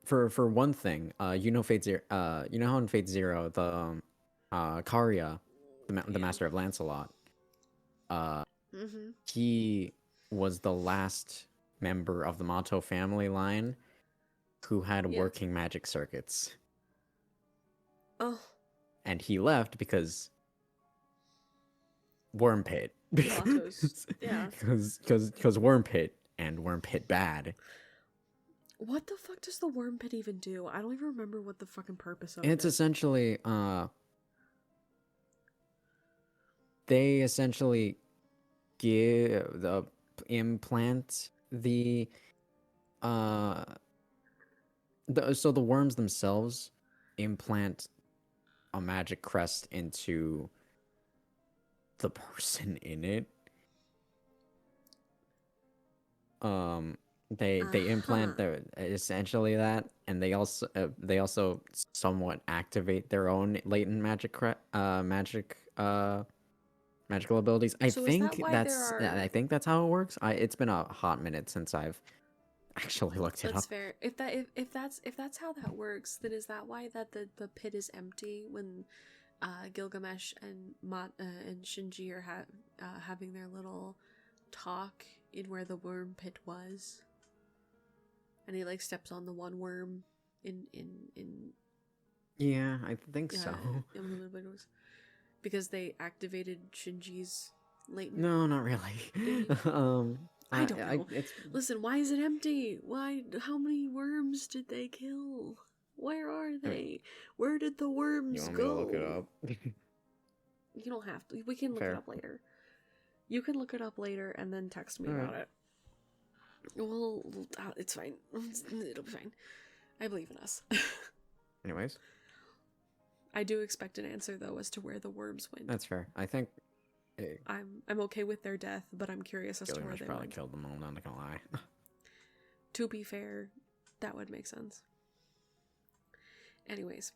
for one thing, you know Fate Zero, you know how in Fate Zero the Karya, the Yeah. master of Lancelot, Mm-hmm. he was the last member of the Mato family line who had Yeah. working magic circuits, Oh. and he left because Worm Pit. Matos. Yeah. Because Worm Pit, and Worm Pit bad. What the fuck does the worm pit even do? I don't even remember what the fucking purpose of It's it is. essentially they essentially give the implant so the worms themselves implant a magic crest into the person in it. They implant Uh-huh. essentially that, and they also somewhat activate their own latent magical abilities. So is that why there are... I think that's how it works. It's been a hot minute since I've actually looked it That's up. fair. If that's how that works, then is that why that the pit is empty when Gilgamesh and and Shinji are having their little talk in where the worm pit was, and he like steps on the one worm in Yeah, I think so. because they activated Shinji's latent... No, not really. I don't know. It's Listen, why is it empty? Why? How many worms did they kill? Where are they? Where did the worms you want go? me to look it up? You don't have to. We can look Fair. it up later. You can look it up later and then text me All about right. it. Well, it's fine. It'll be fine. I believe in us. Anyways, I do expect an answer though as to where the worms went. that's fair. I think I'm okay with their death, but I'm curious as to where Gilgamesh they probably went. killed them all. Not gonna lie. To be fair, that would make sense. Anyways,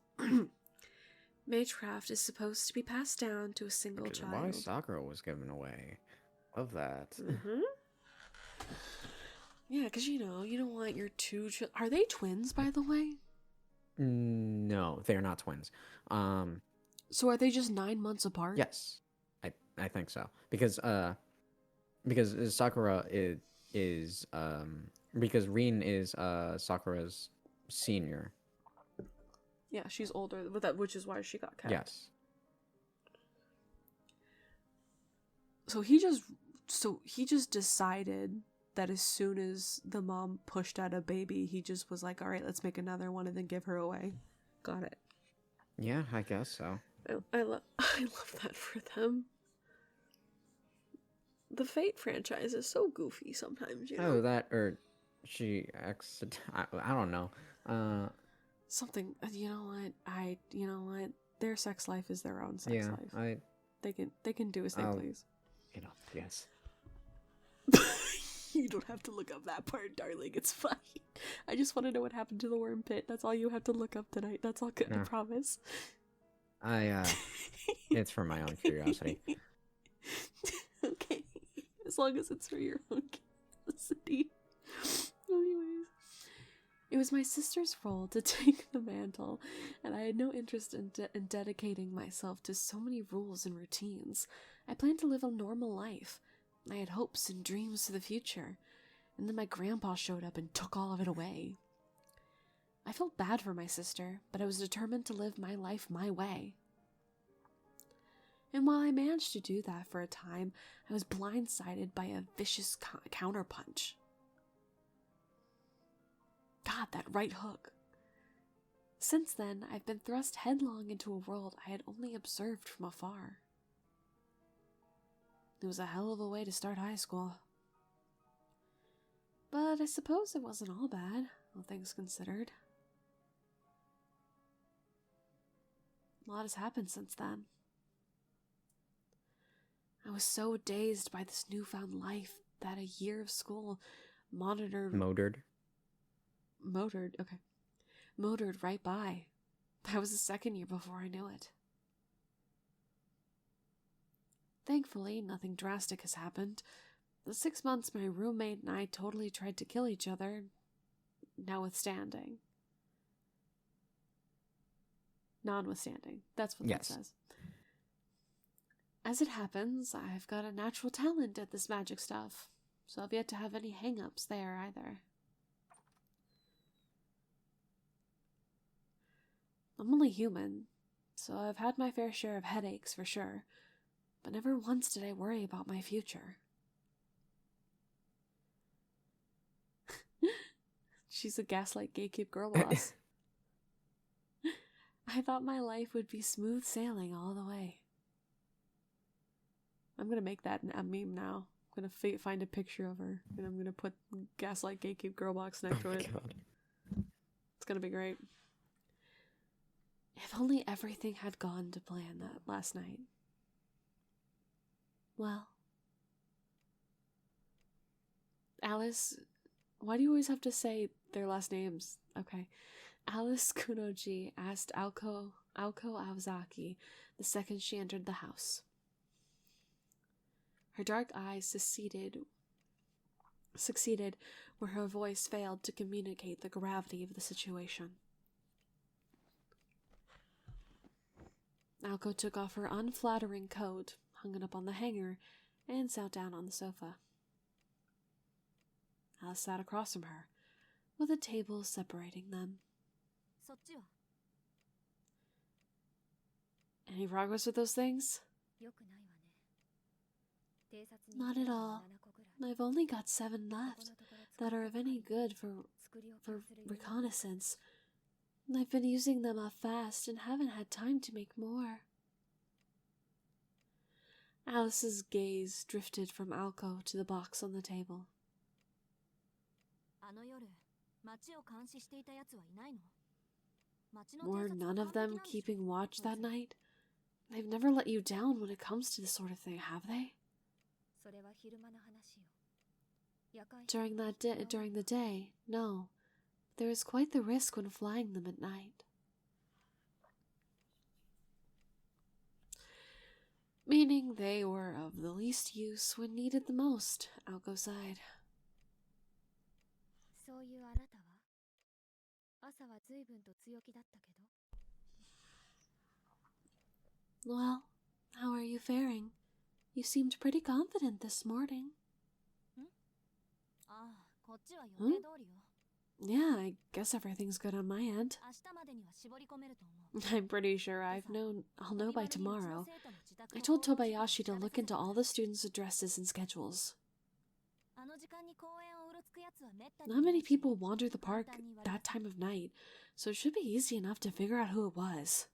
Magecraft is supposed to be passed down to a single Which is child. why Sakura was given away. Love that. Mm-hmm. Yeah, because you don't want your two children. Are they twins, by the way? No, they're not twins. So are they just 9 months apart? Yes, I think so, because Sakura is because Rin is Sakura's senior. Yeah, she's older, but which is why she got kept. Yes. So he just decided that as soon as the mom pushed out a baby, he just was like, all right, let's make another one and then give her away. Got it. Yeah, I guess so. I love that for them. The Fate franchise is so goofy sometimes, you know? Oh, that, or she I don't know. Something, you know what? Their sex life is their own sex Yeah, life. They can do as they please. You know, yes. You don't have to look up that part, darling. It's fine. I just want to know what happened to the worm pit. That's all you have to look up tonight. That's all good, I No. promise. It's for my own curiosity. Okay. As long as it's for your own curiosity. Anyways. It was my sister's role to take the mantle, and I had no interest in dedicating myself to so many rules and routines. I planned to live a normal life. I had hopes and dreams for the future, and then my grandpa showed up and took all of it away. I felt bad for my sister, but I was determined to live my life my way. And while I managed to do that for a time, I was blindsided by a vicious counterpunch. God, that right hook. Since then, I've been thrust headlong into a world I had only observed from afar. It was a hell of a way to start high school. But I suppose it wasn't all bad, all things considered. A lot has happened since then. I was so dazed by this newfound life that a year of school motored right by. That was the second year before I knew it. Thankfully, nothing drastic has happened. The 6 months my roommate and I totally tried to kill each other, notwithstanding. Notwithstanding. That's what Yes. that says. As it happens, I've got a natural talent at this magic stuff, so I've yet to have any hang-ups there either. I'm only human, so I've had my fair share of headaches for sure, but never once did I worry about my future. She's a gaslight gatekeep girl boss. I thought my life would be smooth sailing all the way. I'm gonna make that a meme now. I'm gonna find a picture of her, and I'm gonna put gaslight gatekeep girl box next to it. God. It's gonna be great. If only everything had gone to plan that last night. Well, Alice, why do you always have to say their last names? Okay. Alice Kunoji asked Aoko Awazaki the second she entered the house. Her dark eyes succeeded where her voice failed to communicate the gravity of the situation. Aoko took off her unflattering coat, hung it up on the hanger, and sat down on the sofa. Alice sat across from her, with a table separating them. Any progress with those things? Not at all. I've only got 7 left that are of any good for reconnaissance. I've been using them up fast and haven't had time to make more. Alice's gaze drifted from Aoko to the box on the table. Were none of them keeping watch that night? They've never let you down when it comes to this sort of thing, have they? During the day, no. There is quite the risk when flying them at night. Meaning they were of the least use when needed the most, Aoko sighed. Well, how are you faring? You seemed pretty confident this morning. Hmm? Yeah, I guess everything's good on my end. I'm pretty sure I'll know by tomorrow. I told Tobayashi to look into all the students' addresses and schedules. Not many people wander the park that time of night, so it should be easy enough to figure out who it was.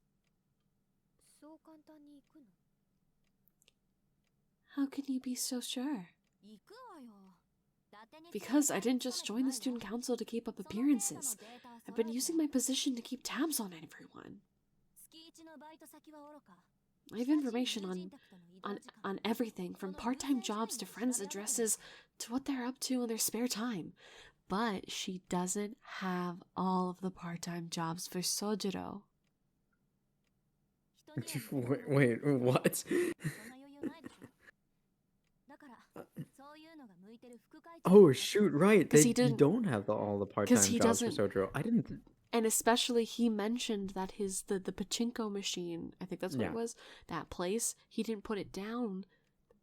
How can you be so sure? Because I didn't just join the student council to keep up appearances. I've been using my position to keep tabs on everyone. I have information on everything from part-time jobs to friends' addresses to what they're up to in their spare time. But she doesn't have all of the part-time jobs for Sojiro. Wait, what? Oh shoot! Right, you don't have all the part-time jobs for Sojiro. I didn't. And especially, he mentioned that the pachinko machine, I think that's what it was, that place, he didn't put it down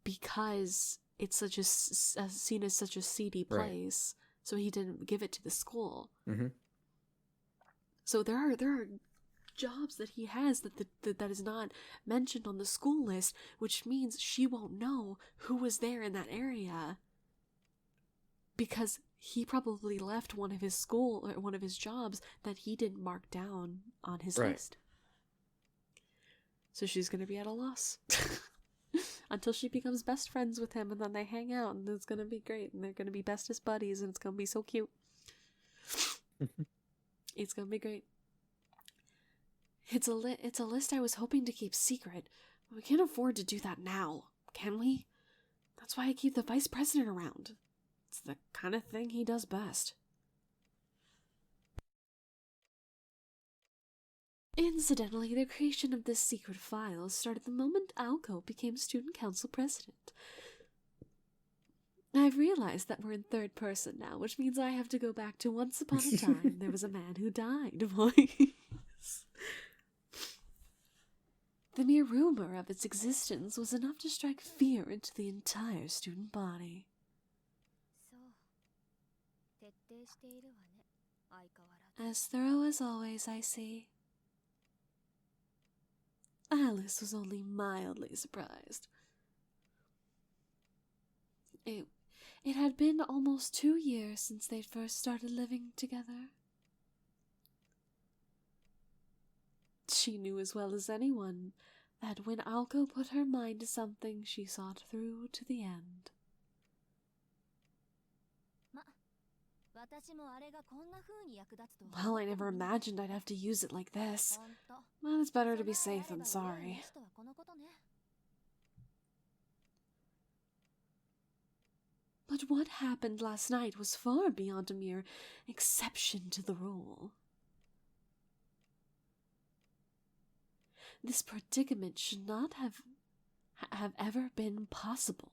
because it's such seen as such a seedy place, so he didn't give it to the school. Mm-hmm. So there are jobs that he has that is not mentioned on the school list, which means she won't know who was there in that area because he probably left one of his jobs that he didn't mark down on his list. So she's gonna be at a loss until she becomes best friends with him, and then they hang out, and it's gonna be great, and they're gonna be bestest buddies, and it's gonna be so cute. It's gonna be great. It's a list I was hoping to keep secret, but we can't afford to do that now, can we? That's why I keep the vice president around. It's the kind of thing he does best. Incidentally, the creation of this secret file started the moment Alco became student council president. I've realized that we're in third person now, which means I have to go back to once upon a time there was a man who died voice. The mere rumor of its existence was enough to strike fear into the entire student body. As thorough as always, I see. Alice was only mildly surprised. It had been almost 2 years since they'd first started living together. She knew as well as anyone that when Alco put her mind to something, she saw it through to the end. Well, I never imagined I'd have to use it like this. Well, it's better to be safe than sorry. But what happened last night was far beyond a mere exception to the rule. This predicament should not have ever been possible.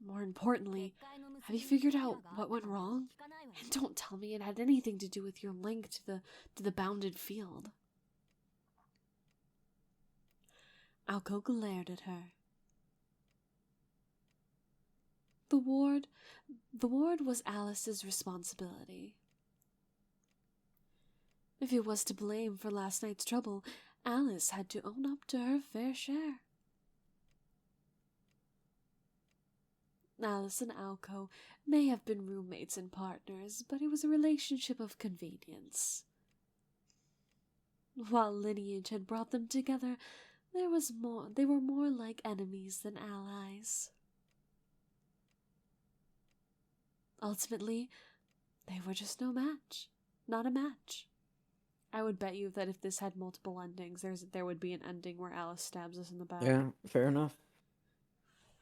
More importantly, have you figured out what went wrong? And don't tell me it had anything to do with your link to the bounded field. Alco glared at her. The ward was Alice's responsibility. If he was to blame for last night's trouble, Alice had to own up to her fair share. Alice and Alco may have been roommates and partners, but it was a relationship of convenience. While lineage had brought them together, they were more like enemies than allies. Ultimately, they were just not a match. I would bet you that if this had multiple endings, there would be an ending where Alice stabs us in the back. Yeah, fair enough.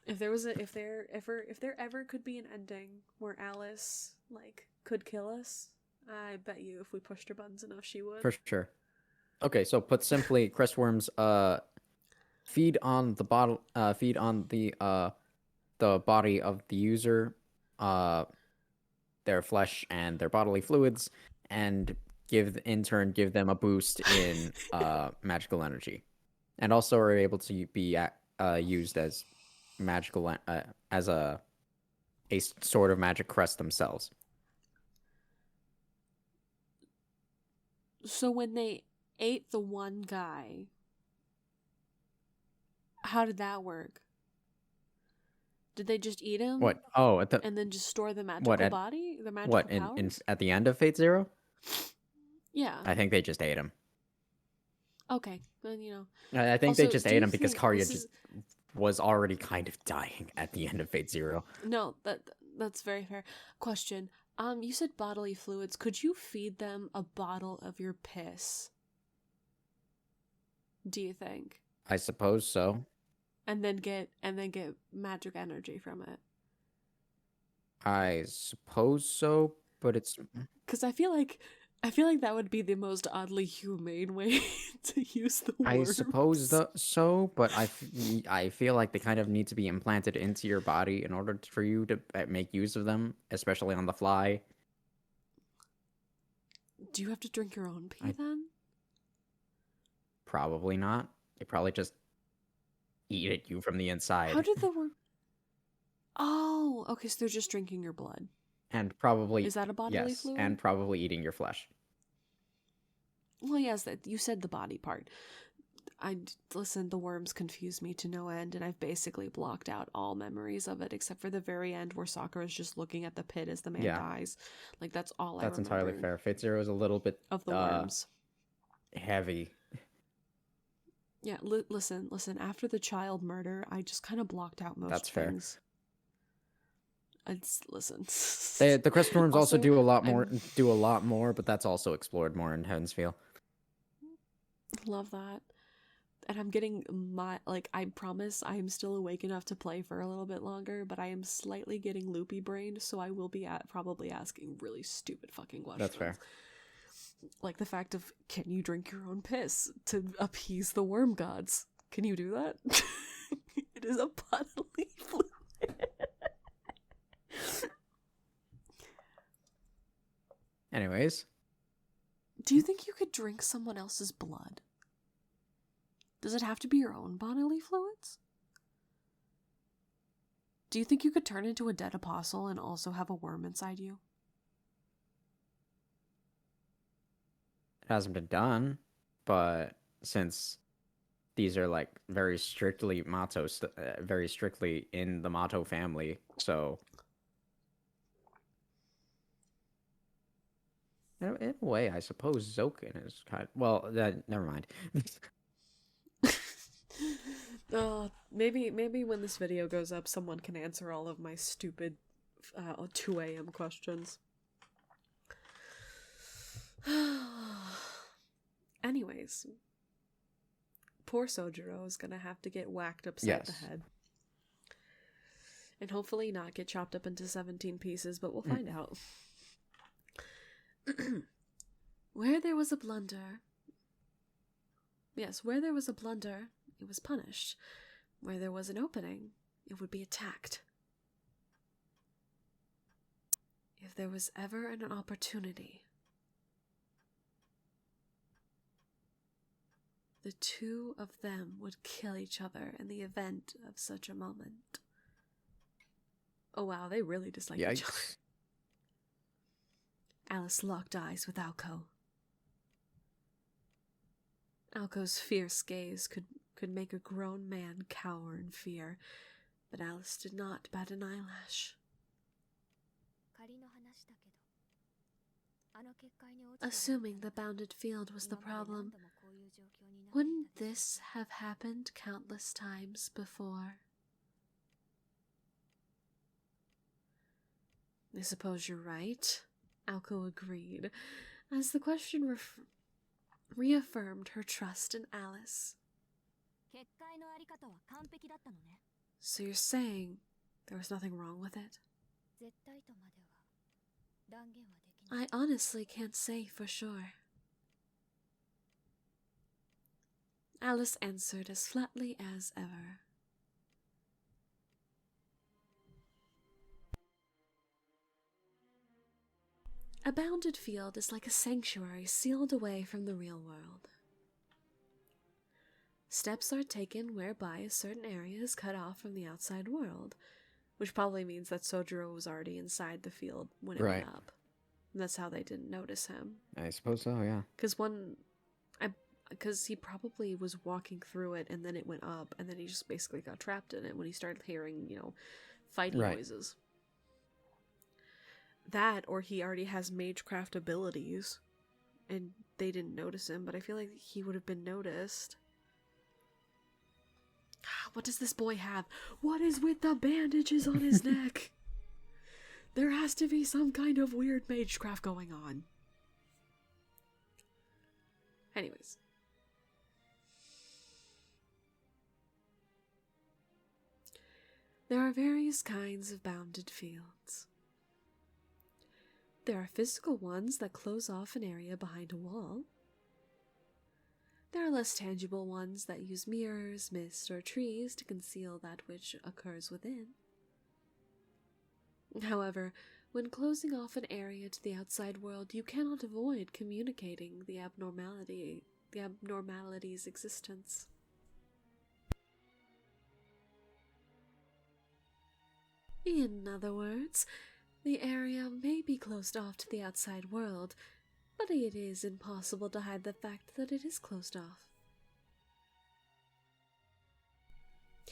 If there ever could be an ending where Alice could kill us, I bet you if we pushed her buttons enough, she would. For sure. Okay, so put simply, crestworms feed on the body of the user, their flesh and their bodily fluids, and in turn give them a boost in magical energy, and also are able to be used as magical as a sort of magic crest themselves. So when they ate the one guy, how did that work? Did they just eat him? What? Oh, and then just store the magical body, the magical powers? At the end of Fate Zero? Yeah. I think they just ate him. Okay, then I think also, they just ate him because Karya just was already kind of dying at the end of Fate Zero. No, that's very fair. Question. You said bodily fluids. Could you feed them a bottle of your piss? Do you think? I suppose so. And then get magic energy from it. I suppose so, but it's Because I feel like that would be the most oddly humane way to use the worms. I suppose so, but I feel like they kind of need to be implanted into your body in order for you to make use of them, especially on the fly. Do you have to drink your own pee then? Probably not. They probably just eat at you from the inside. How did the worm? Oh, okay. So they're just drinking your blood. And probably is that a bodily fluid? And probably eating your flesh. Well, yes, that you said the body part. Listen, the worms confuse me to no end, and I've basically blocked out all memories of it except for the very end where Sakura is just looking at the pit as the man dies. Like that's all I remember. That's entirely fair. Fate Zero is a little bit of the worms. Heavy. Yeah, listen. After the child murder, I just kind of blocked out most things. listen. The crescent worms also do a lot more. I'm- Do a lot more, but that's also explored more in Hensfield. Love that. And I'm getting I promise I am still awake enough to play for a little bit longer, but I am slightly getting loopy brained, so I will be probably asking really stupid fucking questions. That's fair. Like the fact of, can you drink your own piss to appease the worm gods? Can you do that? It is a bodily fluid. Anyways, Do you think you could drink someone else's blood? Does it have to be your own bodily fluids? Do you think you could turn into a dead apostle and also have a worm inside you? it hasn't been done, but since these are like very strictly very strictly in the Mato family, so in a way, I suppose Zokin is kind. Well, never mind. Maybe when this video goes up, someone can answer all of my stupid 2 a.m. questions. Anyways, poor Sojiro is gonna have to get whacked upside the Yes. head. And hopefully not get chopped up into 17 pieces, but we'll find out. Where there was a blunder... Yes, where there was a blunder, it was punished. Where there was an opening, it would be attacked. If there was ever an opportunity, the two of them would kill each other in the event of such a moment. Oh wow, they really dislike each other. Yikes. Alice locked eyes with Alco. Alco's fierce gaze could make a grown man cower in fear, but Alice did not bat an eyelash. Assuming the bounded field was the problem, wouldn't this have happened countless times before? I suppose you're right, Alco agreed, as the question reaffirmed her trust in Alice. So you're saying there was nothing wrong with it? I honestly can't say for sure. Alice answered as flatly as ever. A bounded field is like a sanctuary sealed away from the real world. Steps are taken whereby a certain area is cut off from the outside world, which probably means that Sojiro was already inside the field when it went up. And that's how they didn't notice him. I suppose so, yeah. Because he probably was walking through it and then it went up and then he just basically got trapped in it when he started hearing, fighting noises. That, or he already has magecraft abilities and they didn't notice him, but I feel like he would have been noticed. What does this boy have? What is with the bandages on his neck? There has to be some kind of weird magecraft going on. Anyways. There are various kinds of bounded fields. There are physical ones that close off an area behind a wall. There are less tangible ones that use mirrors, mist, or trees to conceal that which occurs within. However, when closing off an area to the outside world, you cannot avoid communicating the abnormality's existence. In other words, the area may be closed off to the outside world, but it is impossible to hide the fact that it is closed off.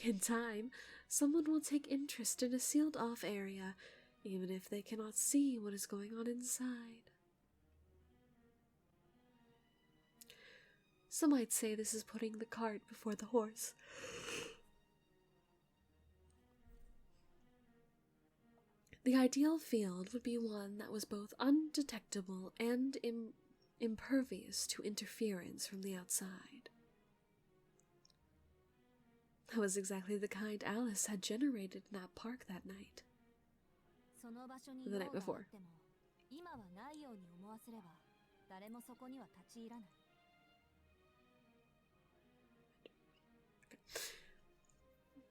In time, someone will take interest in a sealed-off area, even if they cannot see what is going on inside. Some might say this is putting the cart before the horse. The ideal field would be one that was both undetectable and impervious to interference from the outside. That was exactly the kind Alice had generated in that park that night. The night before.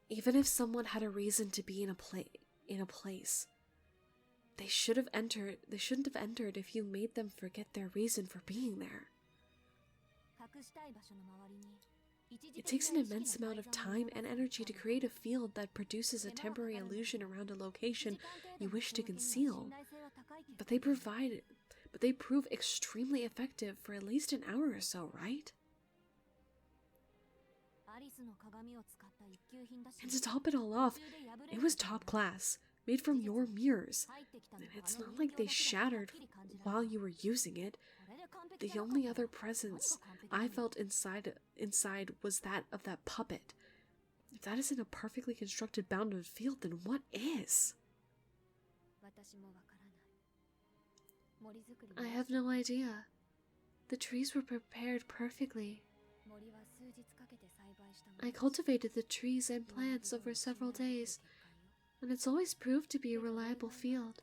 Even if someone had a reason to be in a place, they shouldn't have entered if you made them forget their reason for being there. It takes an immense amount of time and energy to create a field that produces a temporary illusion around a location you wish to conceal, but they prove extremely effective for at least an hour or so, right? And to top it all off, it was top class, made from your mirrors, and it's not like they shattered while you were using it. The only other presence I felt inside was that of that puppet. If that isn't a perfectly constructed bounded field, then what is? I have no idea. The trees were prepared perfectly. I cultivated the trees and plants over several days, and it's always proved to be a reliable field.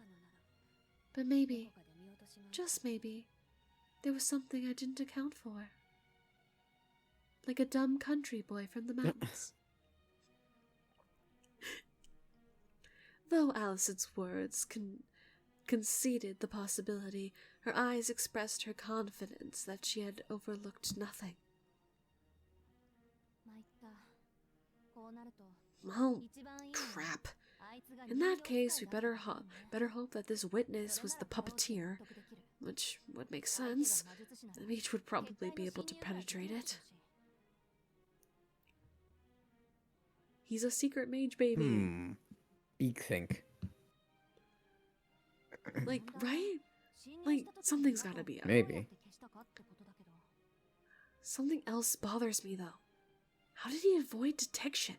But maybe, just maybe, there was something I didn't account for. Like a dumb country boy from the mountains. Though Alice's words conceded the possibility, her eyes expressed her confidence that she had overlooked nothing. Well, crap. In that case, we better hope that this witness was the puppeteer, which would make sense. The mage would probably be able to penetrate it. He's a secret mage, baby. Beak think. Like, right? Like, something's gotta be up. Maybe. Something else bothers me, though. How did he avoid detection?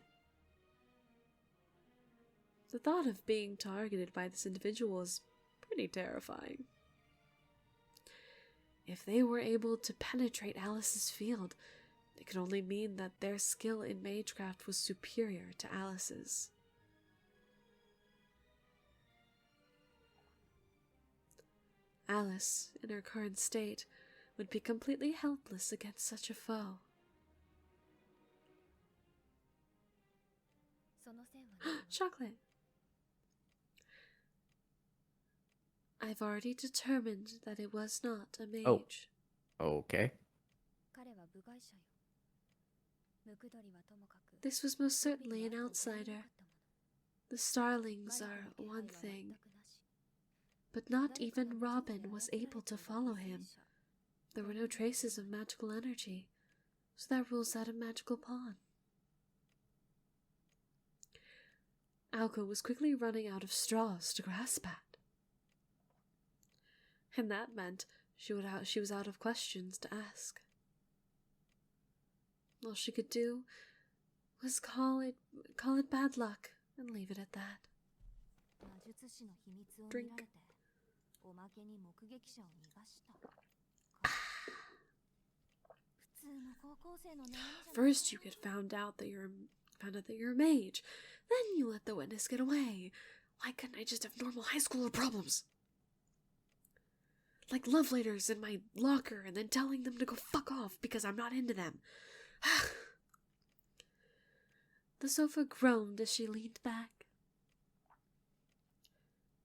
The thought of being targeted by this individual is pretty terrifying. If they were able to penetrate Alice's field, it could only mean that their skill in magecraft was superior to Alice's. Alice, in her current state, would be completely helpless against such a foe. Chocolate. I've already determined that it was not a mage. Oh. Okay. This was most certainly an outsider. The starlings are one thing, but not even Robin was able to follow him. There were no traces of magical energy, so that rules out a magical pawn. Alco was quickly running out of straws to grasp at. And that meant she was out of questions to ask. All she could do was call it bad luck and leave it at that. Drink. First you get found out that you're a mage. Then you let the witness get away. Why couldn't I just have normal high schooler problems? Like love letters in my locker and then telling them to go fuck off because I'm not into them. The sofa groaned as she leaned back.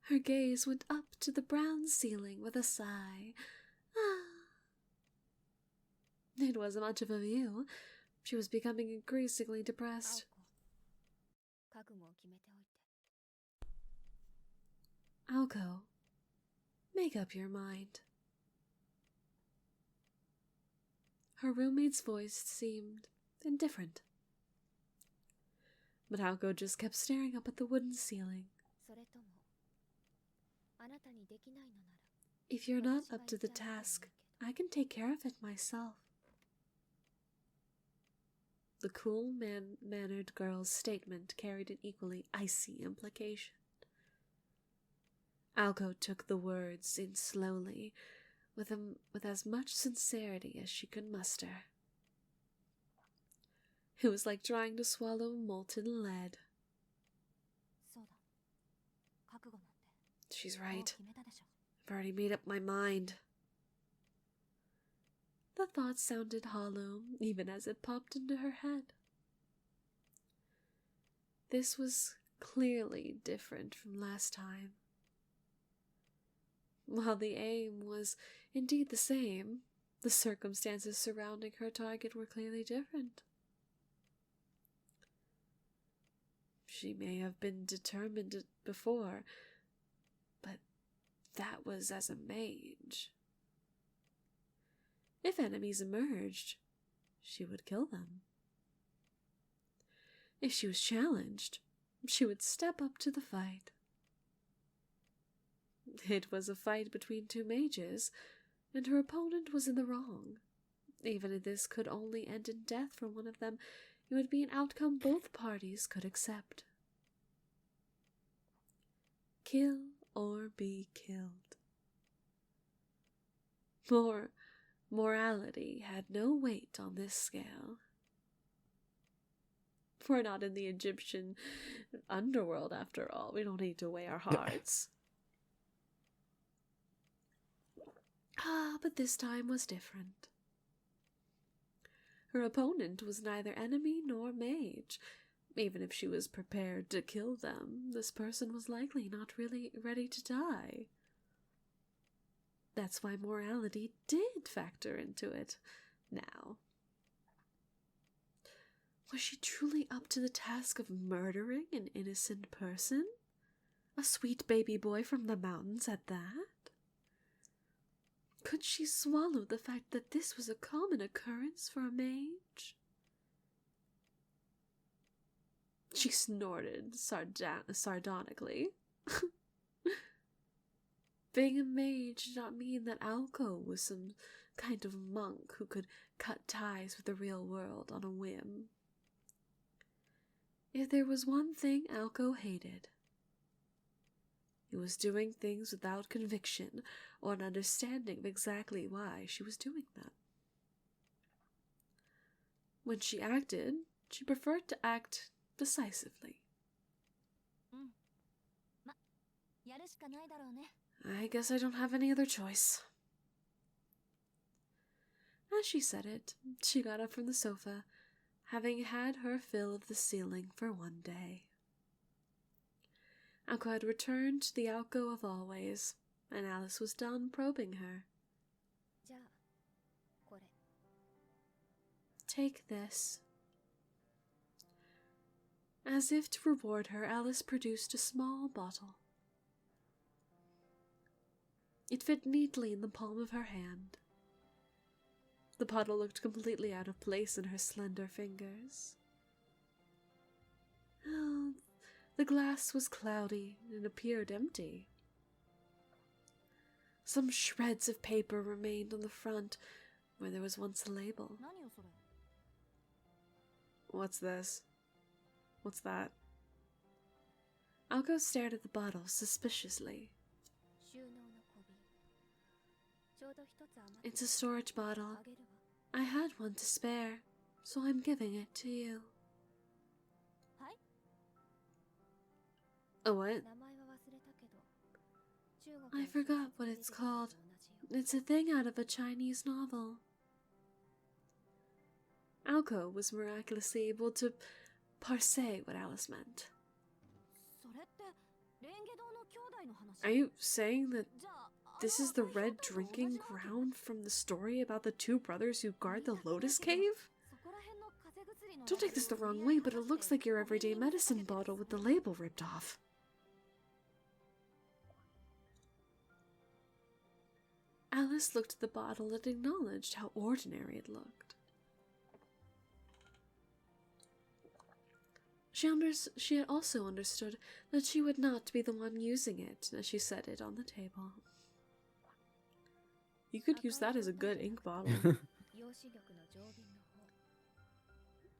Her gaze went up to the brown ceiling with a sigh. It wasn't much of a view. She was becoming increasingly depressed. Alco, make up your mind. Her roommate's voice seemed indifferent. But Alco just kept staring up at the wooden ceiling. If you're not up to the task, I can take care of it myself. The cool, mannered girl's statement carried an equally icy implication. Alco took the words in slowly, with as much sincerity as she could muster. It was like trying to swallow molten lead. そうだ。覚悟なんて She's もう right. 決めたでしょ。 I've already made up my mind. The thought sounded hollow, even as it popped into her head. This was clearly different from last time. While the aim was indeed the same, the circumstances surrounding her target were clearly different. She may have been determined before, but that was as a mage. If enemies emerged, she would kill them. If she was challenged, she would step up to the fight. It was a fight between two mages, and her opponent was in the wrong. Even if this could only end in death for one of them, it would be an outcome both parties could accept. Kill or be killed. Morality had no weight on this scale. We're not in the Egyptian underworld after all. We don't need to weigh our hearts. But this time was different. Her opponent was neither enemy nor mage. Even if she was prepared to kill them, this person was likely not really ready to die. That's why morality did factor into it now. Was she truly up to the task of murdering an innocent person? A sweet baby boy from the mountains at that? Could she swallow the fact that this was a common occurrence for a mage? She snorted sardonically. Being a mage did not mean that Alco was some kind of monk who could cut ties with the real world on a whim. If there was one thing Alco hated, it was doing things without conviction or an understanding of exactly why she was doing them. When she acted, she preferred to act decisively. ま、やるしかないだろうね。 I guess I don't have any other choice. As she said it, she got up from the sofa, having had her fill of the ceiling for one day. Alco had returned to the alcove of always, and Alice was done probing her. じゃあ、これ。 Take this. As if to reward her, Alice produced a small bottle. It fit neatly in the palm of her hand. The bottle looked completely out of place in her slender fingers. Oh, the glass was cloudy and appeared empty. Some shreds of paper remained on the front where there was once a label. 何よそれ。 What's this? What's that? Alco stared at the bottle suspiciously. 収納の小瓶。ちょうど一つ余って It's a storage bottle. あげるわ。 I had one to spare, so I'm giving it to you. はい。 Oh, what? 名前は忘れたけど。中国の I forgot what it's called. It's a thing out of a Chinese novel. Alco was miraculously able to parse what Alice meant. それってレンゲ堂の兄弟の話。 Are you saying that じゃあ、 this is the red drinking ground from the story about the two brothers who guard the Lotus Cave? そこら辺の風邪薬の Don't take this the wrong way, but it looks like your everyday medicine bottle with the label ripped off. Alice looked at the bottle and acknowledged how ordinary it looked. She had also understood that she would not be the one using it as she set it on the table. You could use that as a good ink bottle. 陽子玉の上瓶の方。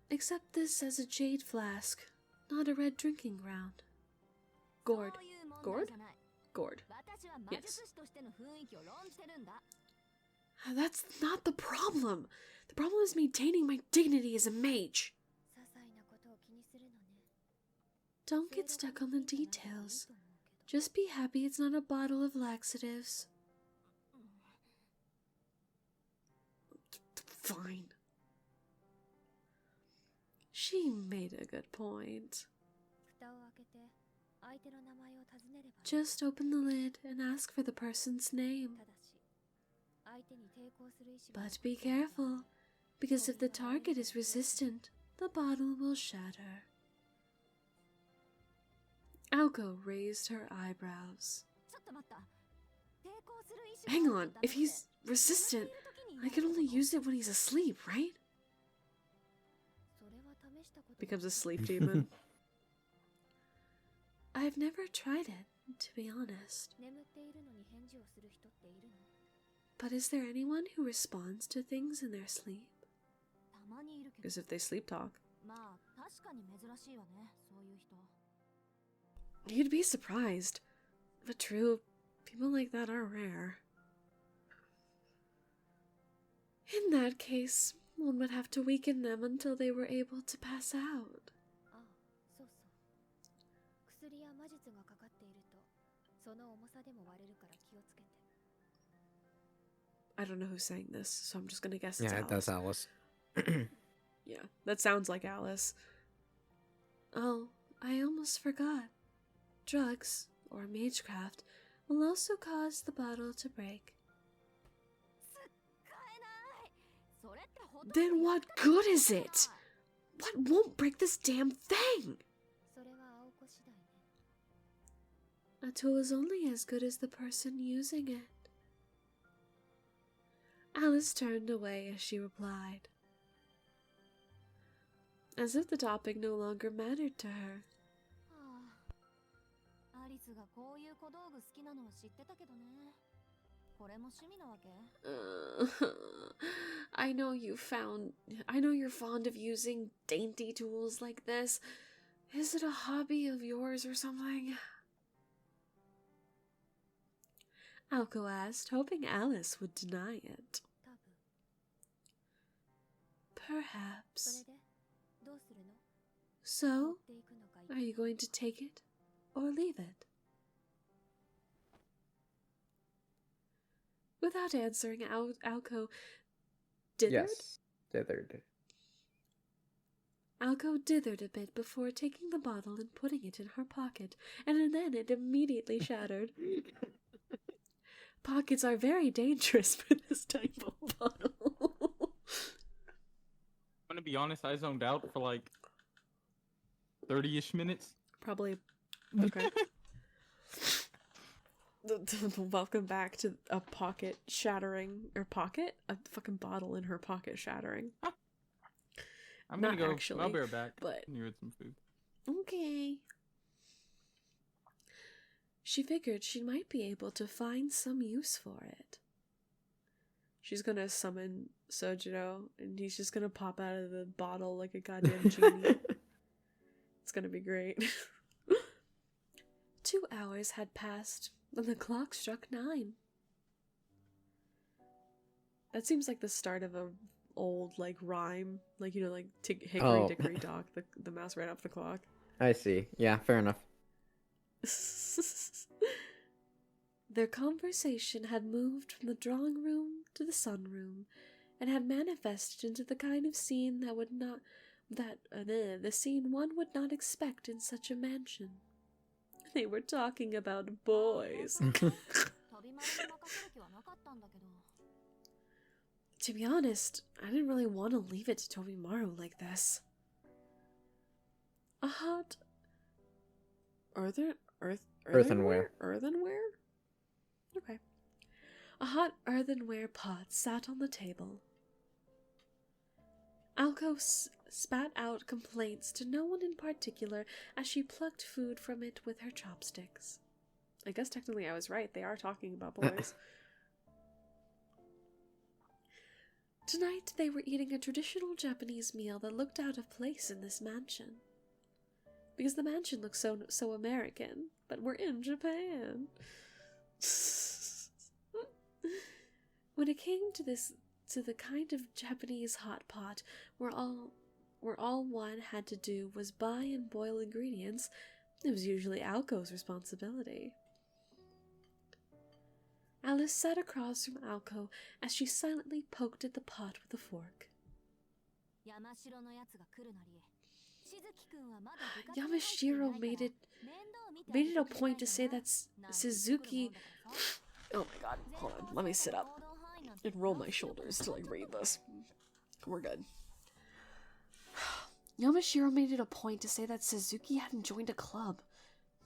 Accept this as a jade flask, not a red drinking ground. Gourd. そういう問題 Gourd? じゃない。 Gourd. 私 Yes. That's not the problem. The problem is maintaining my dignity as a mage. Don't get stuck on the details. Just be happy it's not a bottle of laxatives. Fine. She made a good point. Just open the lid and ask for the person's name. But be careful, because if the target is resistant, the bottle will shatter. Aoko raised her eyebrows. Hang on, if he's resistant, I can only use it when he's asleep, right? Becomes a sleep demon. I've never tried it, to be honest. But is there anyone who responds to things in their sleep? Because if they sleep talk. You'd be surprised. But true, people like that are rare. In that case, one would have to weaken them until they were able to pass out. I don't know who's saying this, so I'm just gonna guess it's Yeah, Alice. that's Alice. Yeah, that sounds like Alice. Oh, I almost forgot. Drugs, or magecraft, will also cause the bottle to break. Then what good is it? What won't break this damn thing? A tool is only as good as the person using it. Alice turned away as she replied, as if the topic no longer mattered to her. I know you're fond of using dainty tools like this. Is it a hobby of yours or something? Aoko asked, hoping Alice would deny it. Perhaps. So, are you going to take it or leave it? Without answering, Aoko dithered? Yes, dithered. Aoko dithered a bit before taking the bottle and putting it in her pocket, and then it immediately shattered. Pockets are very dangerous for this type of bottle. I'm gonna be honest, I zoned out for like 30-ish minutes. Probably. Okay. Welcome back to a pocket shattering. Or pocket? A fucking bottle in her pocket shattering. I'm gonna Not go. actually, I'll be right back. but- Need some food. Okay. She figured she might be able to find some use for it. She's gonna summon Sojiro, and he's just gonna pop out of the bottle like a goddamn genie. It's gonna be great. 2 hours had passed, and the clock struck 9. That seems like the start of a old, like, rhyme. Like, you know, like, Hickory Oh. Dickory Dock, the mouse ran off the clock. I see. Yeah, fair enough. Their conversation had moved from the drawing room to the sunroom, and had manifested into the kind of scene the scene one would not expect in such a mansion. They were talking about boys. To be honest, I didn't really want to leave it to Tobimaru like this. A hot Earthenware. Earthenware? Okay. A hot earthenware pot sat on the table. Aoko spat out complaints to no one in particular as she plucked food from it with her chopsticks. I guess technically I was right, they are talking about boys. Tonight they were eating a traditional Japanese meal that looked out of place in this mansion. Because the mansion looks so American, but we're in Japan. When it came to the kind of Japanese hot pot where all one had to do was buy and boil ingredients, it was usually Alco's responsibility. Alice sat across from Alco as she silently poked at the pot with a fork. Yamashiro made it a point to say that Suzuki... Oh my god, hold on, let me sit up and roll my shoulders to read this. We're good. Yamashiro made it a point to say that Suzuki hadn't joined a club.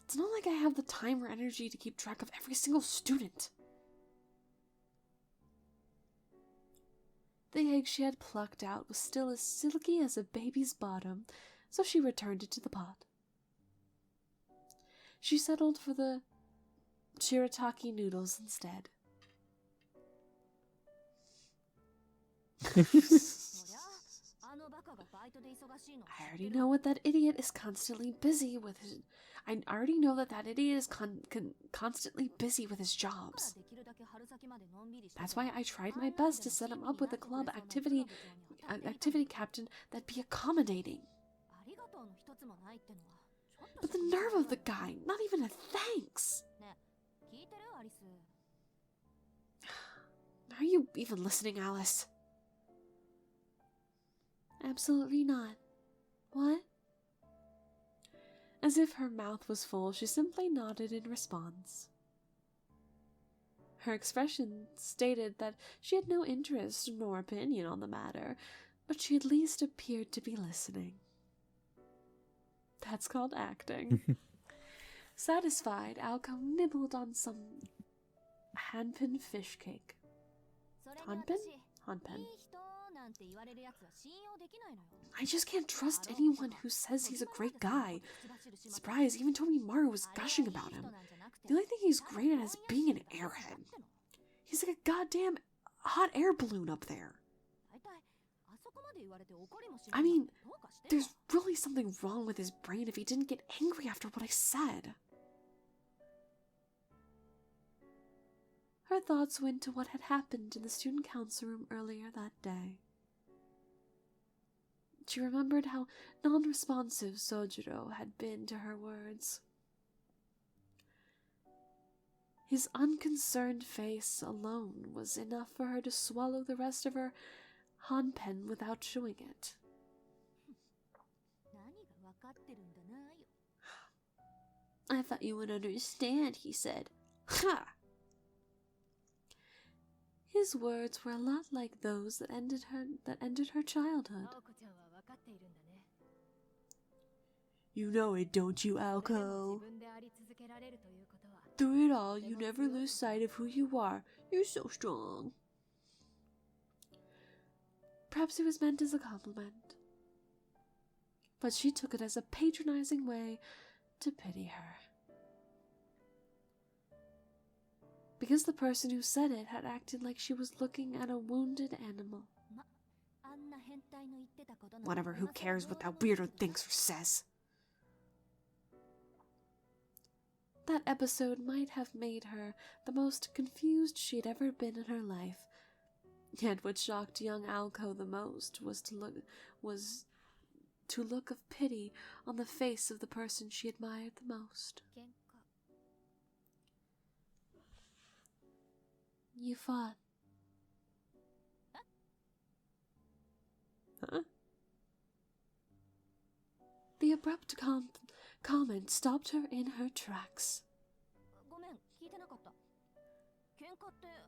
It's not like I have the time or energy to keep track of every single student. The egg she had plucked out was still as silky as a baby's bottom, so she returned it to the pot. She settled for the shirataki noodles instead. I already know what that idiot is constantly busy with his... I already know that idiot is constantly busy with his jobs. That's why I tried my best to set him up with a club activity captain that'd be accommodating. But the nerve of the guy, not even a thanks. Are you even listening, Alice? Absolutely not. What? As if her mouth was full, she simply nodded in response. Her expression stated that she had no interest nor opinion on the matter, but she at least appeared to be listening. That's called acting. Satisfied, Alco nibbled on some hanpen fish cake. Hanpen? Hanpen. I just can't trust anyone who says he's a great guy. Surprise, even Tomimaru was gushing about him. The only thing he's great at is being an airhead. He's like a goddamn hot air balloon up there. I mean, there's really something wrong with his brain if he didn't get angry after what I said. Her thoughts went to what had happened in the student council room earlier that day. She remembered how non-responsive Sojiro had been to her words. His unconcerned face alone was enough for her to swallow the rest of her hanpen without chewing it. I thought you would understand, he said. Ha! His words were a lot like those that ended her childhood. You know it, don't you, Alco? Through it all, you never lose sight of who you are. You're so strong. Perhaps it was meant as a compliment, but she took it as a patronizing way to pity her. Because the person who said it had acted like she was looking at a wounded animal. Whatever, who cares what that weirdo thinks or says? That episode might have made her the most confused she'd ever been in her life. Yet what shocked young Alco the most was to look of pity on the face of the person she admired the most. You fought. Huh? The abrupt comment stopped her in her tracks.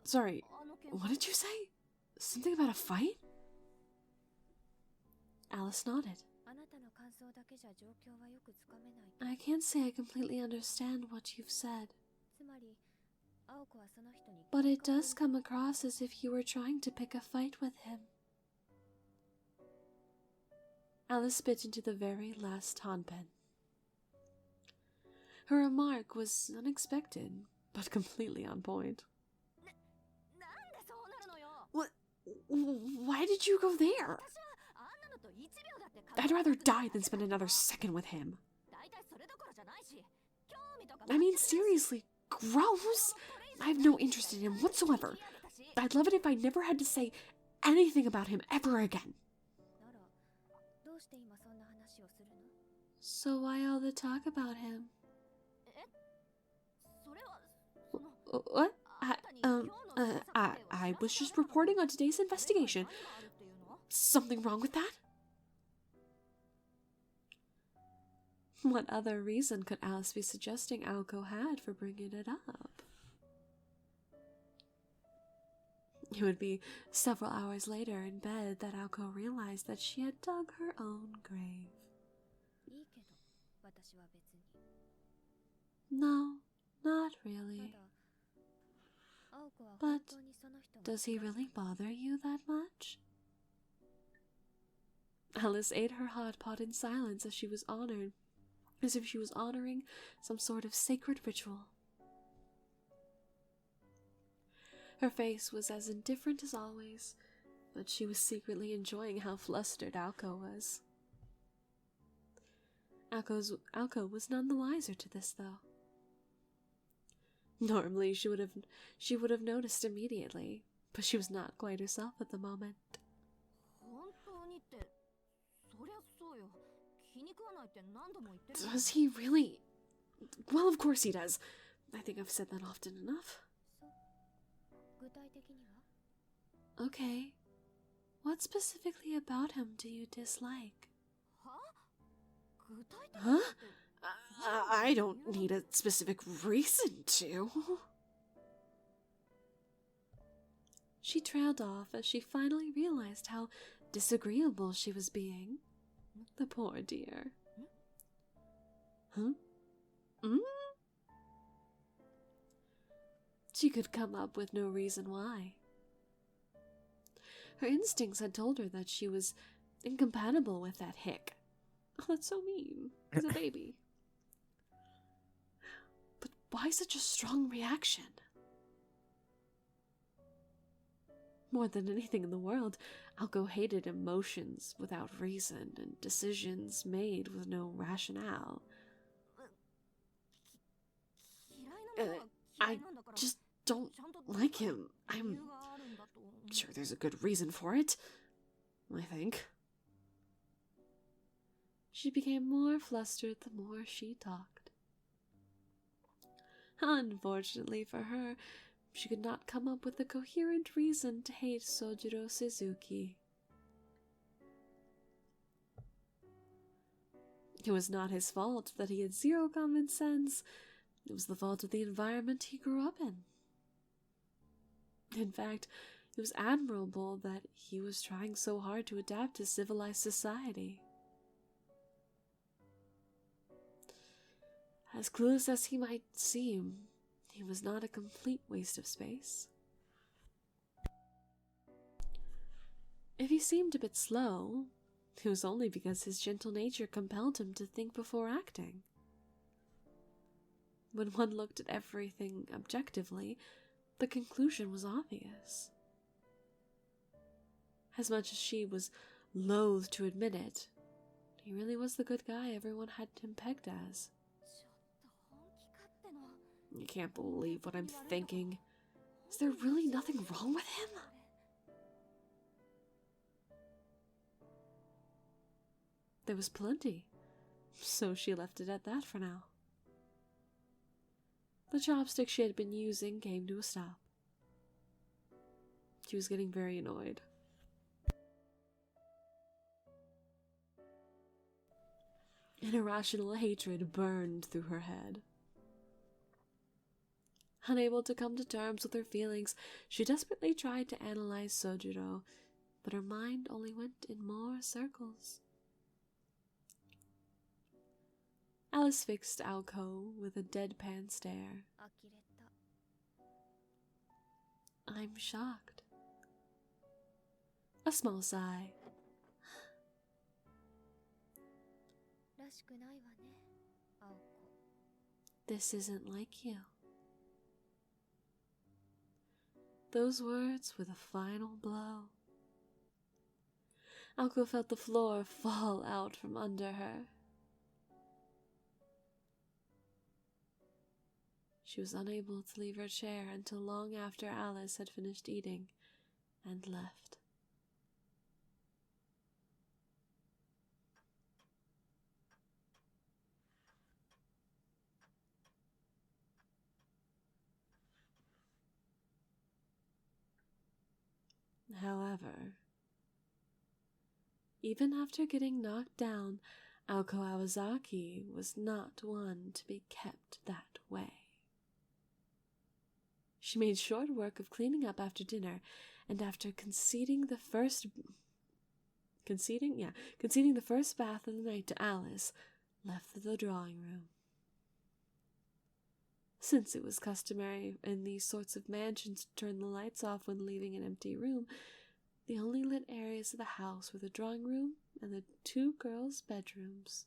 Sorry, what did you say? Something about a fight? Alice nodded. I can't say I completely understand what you've said, but it does come across as if you were trying to pick a fight with him. Alice bit into the very last hanpen. Her remark was unexpected, but completely on point. What? Why did you go there? I'd rather die than spend another second with him. I mean, seriously, gross! I have no interest in him whatsoever. I'd love it if I never had to say anything about him ever again. ならどうして今そんな話をするの？ So why all the talk about him? それはその What? あんたに今日の捜査会を I 知ら was せ just たの？ reporting on today's investigation. 何があるっていうの？ Something wrong with that? What other reason could Alice be suggesting Aoko had for bringing it up? It would be several hours later in bed that Aoko realized that she had dug her own grave. いいけど私は別に。 No, not た really. だ青子は But 本当にその人が Does he really bother you that much? Alice ate her hot pot in silence as if she was honoring some sort of sacred ritual. Her face was as indifferent as always, but she was secretly enjoying how flustered Aoko was. Aoko was none the wiser to this, though. Normally she would have noticed immediately, but she was not quite herself at the moment. 本当にってそりゃそうよ。気に食わないって何度も言ってる。 Does he really? Well, of course he does. I think I've said that often enough. 具体的には？ Okay. What specifically about him do you dislike? は？具体的に Huh? って I don't need a specific reason to. She trailed off as she finally realized how disagreeable she was being. The poor dear. Huh? Mm? She could come up with no reason why. Her instincts had told her that she was incompatible with that hick. Oh, that's so mean. He's a baby. But why such a strong reaction? More than anything in the world, Aoko hated emotions without reason and decisions made with no rationale. 嫌いなものは I 嫌いなんだから just don't ちゃんと like him. 理 I'm 由があるんだと思う。 sure there's a good reason for it. I think. She became more flustered the more she talked. Unfortunately for her, she could not come up with a coherent reason to hate Sojiro Suzuki. It was not his fault that he had zero common sense. It was the fault of the environment he grew up in. In fact, it was admirable that he was trying so hard to adapt to civilized society. As clueless as he might seem, he was not a complete waste of space. If he seemed a bit slow, it was only because his gentle nature compelled him to think before acting. When one looked at everything objectively, the conclusion was obvious. As much as she was loath to admit it, he really was the good guy everyone had him pegged as. ちょっと本気かっての。 I can't believe what I'm thinking. Is there really nothing wrong with him? There was plenty, so she left it at that for now. The chopstick she had been using came to a stop. She was getting very annoyed. An irrational hatred burned through her head. Unable to come to terms with her feelings, she desperately tried to analyze Sojiro, but her mind only went in more circles. Alice fixed Aoko with a deadpan stare. 呆れた。 I'm shocked. A small sigh. らしくないわね、青子。 This isn't like you. Those words were the final blow. Aoko felt the floor fall out from under her. She was unable to leave her chair until long after Alice had finished eating and left. However, even after getting knocked down, Aoko Awazaki was not one to be kept that way. She made short work of cleaning up after dinner, and after conceding the first bath of the night to Alice, left the drawing room. Since it was customary in these sorts of mansions to turn the lights off when leaving an empty room, the only lit areas of the house were the drawing room and the two girls' bedrooms.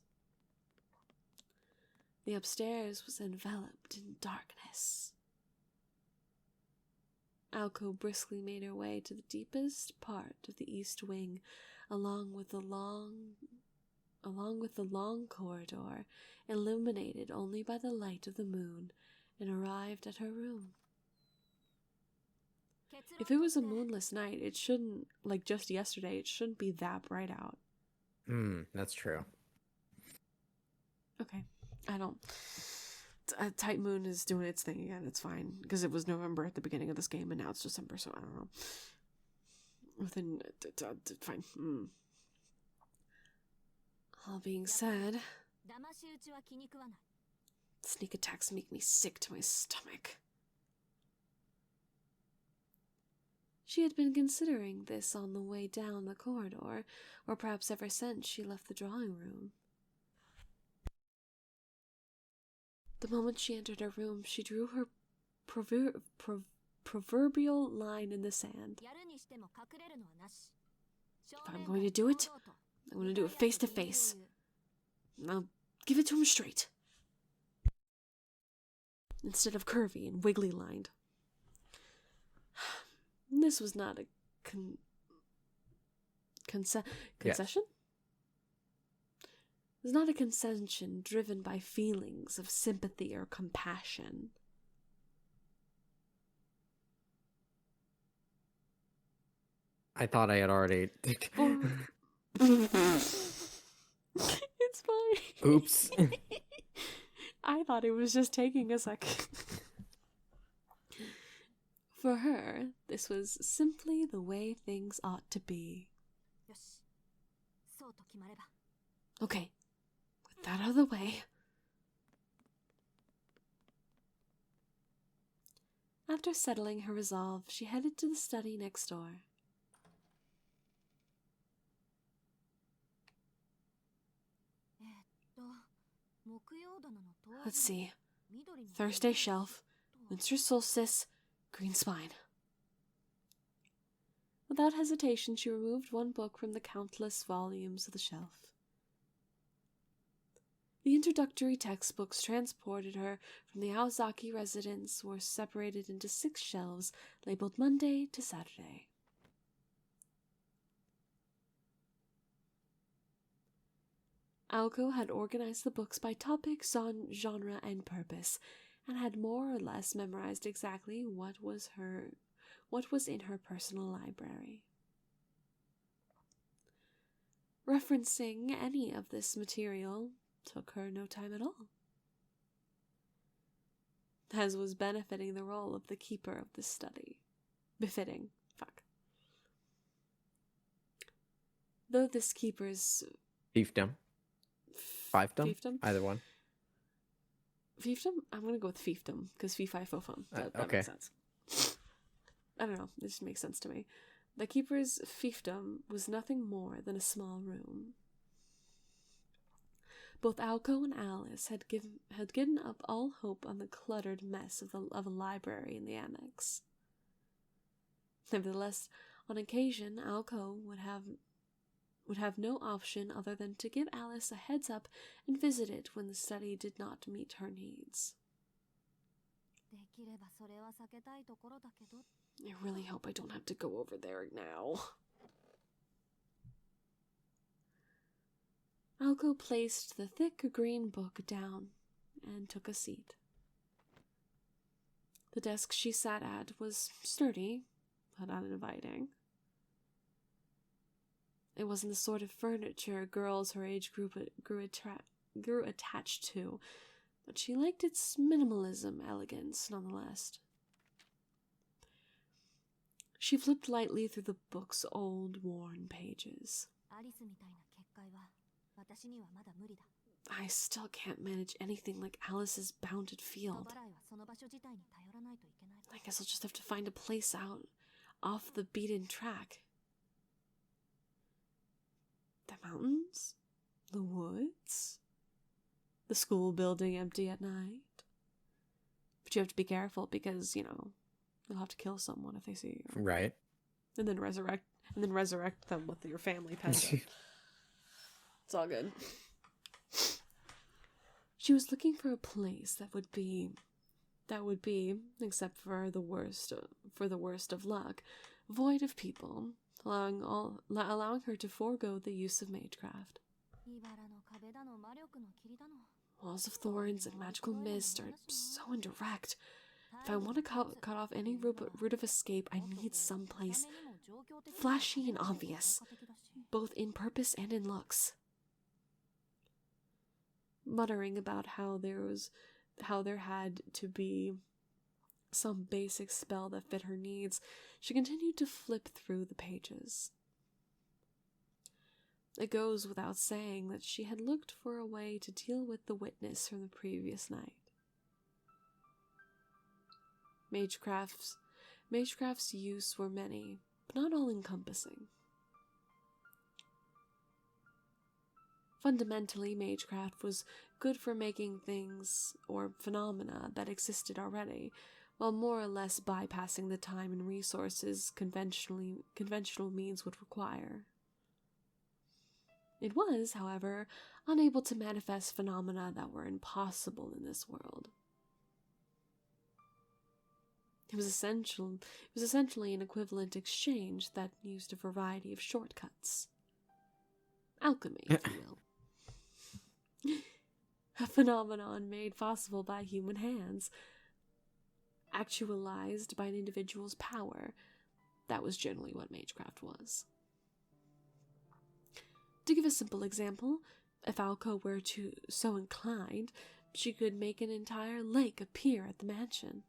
The upstairs was enveloped in darkness. Aoko briskly made her way to the deepest part of the east wing, along with the long corridor, illuminated only by the light of the moon, and arrived at her room. If it was a moonless night, it shouldn't, like just yesterday, it shouldn't be that bright out. That's true. Okay, I don't. A tight moon is doing its thing again. It's fine because it was November at the beginning of this game, and now it's December, so I don't know. Within fine. All being said, sneak attacks make me sick to my stomach. She had been considering this on the way down the corridor, or perhaps ever since she left the drawing room. The moment she entered her room, she drew her proverbial line in the sand. If I'm going to do it, I'm going to do it face to face. I'll give it to him straight, instead of curvy and wiggly lined. This was not a concession? Yes. It was not a concession driven by feelings of sympathy or compassion. I thought I had already. It's fine. Oops. I thought it was just taking a second. For her, this was simply the way things ought to be. Okay, with that out of the way. After settling her resolve, she headed to the study next door. Let's see. Thursday shelf, winter solstice, green spine. Without hesitation, she removed one book from the countless volumes of the shelf. The introductory textbooks transported her from the Aozaki residence were separated into 6 shelves labeled Monday to Saturday. Aoko had organized the books by topic, genre, and purpose, and had more or less memorized exactly what was in her personal library. Referencing any of this material took her no time at all, as was benefiting the role of the keeper of the study. Though this keeper's Fiefdom. Fiefdom? Fiefdom? Either one. Fiefdom? I'm gonna go with fiefdom, because fee-fi-fo-fum. That Okay. makes sense. I don't know, this just makes sense to me. The keeper's fiefdom was nothing more than a small room. Both Aoko and Alice had given up all hope on the cluttered mess of a library in the annex. Nevertheless, on occasion, Aoko would have no option other than to give Alice a heads up and visit it when the study did not meet her needs. I really hope I don't have to go over there now. Aoko placed the thick green book down and took a seat. The desk she sat at was sturdy, but uninviting. It wasn't the sort of furniture girls her age grew attached to, but she liked its minimalism elegance nonetheless. She flipped lightly through the book's old, worn pages. アリスみたいな結界は私にはまだ無理だ。 I still can't manage anything like Alice's bounded 過 field. 払いはその場所自体に頼らないといけない。 I guess I'll just have to find a place out off the beaten track. The mountains? The woods? The school building empty at night? But you have to be careful because, you know, you'll have to kill someone if they see you. Right. And then resurrect them with your family pendant. It's all good. She was looking for a place that would be, except for the worst of luck, void of people, allowing her to forego the use of magecraft. 茨の壁だの魔力の霧だの。 Walls of thorns and magical mist are so indirect. If I want to cut off any route of escape, I need some place flashy and obvious, both in purpose and in looks. Muttering about how there had to be some basic spell that fit her needs, she continued to flip through the pages. It goes without saying that she had looked for a way to deal with the witness from the previous night. Magecraft's use were many, but not all-encompassing. Fundamentally, magecraft was good for making things or phenomena that existed already, while more or less bypassing the time and resources conventional means would require. It was, however, unable to manifest phenomena that were impossible in this world. It was essentially an equivalent exchange that used a variety of shortcuts. Alchemy, if you will. A phenomenon made possible by human hands, actualized by an individual's power. That was generally what magecraft was. To give a simple example, if Alco were so inclined, she could make an entire lake appear at the mansion.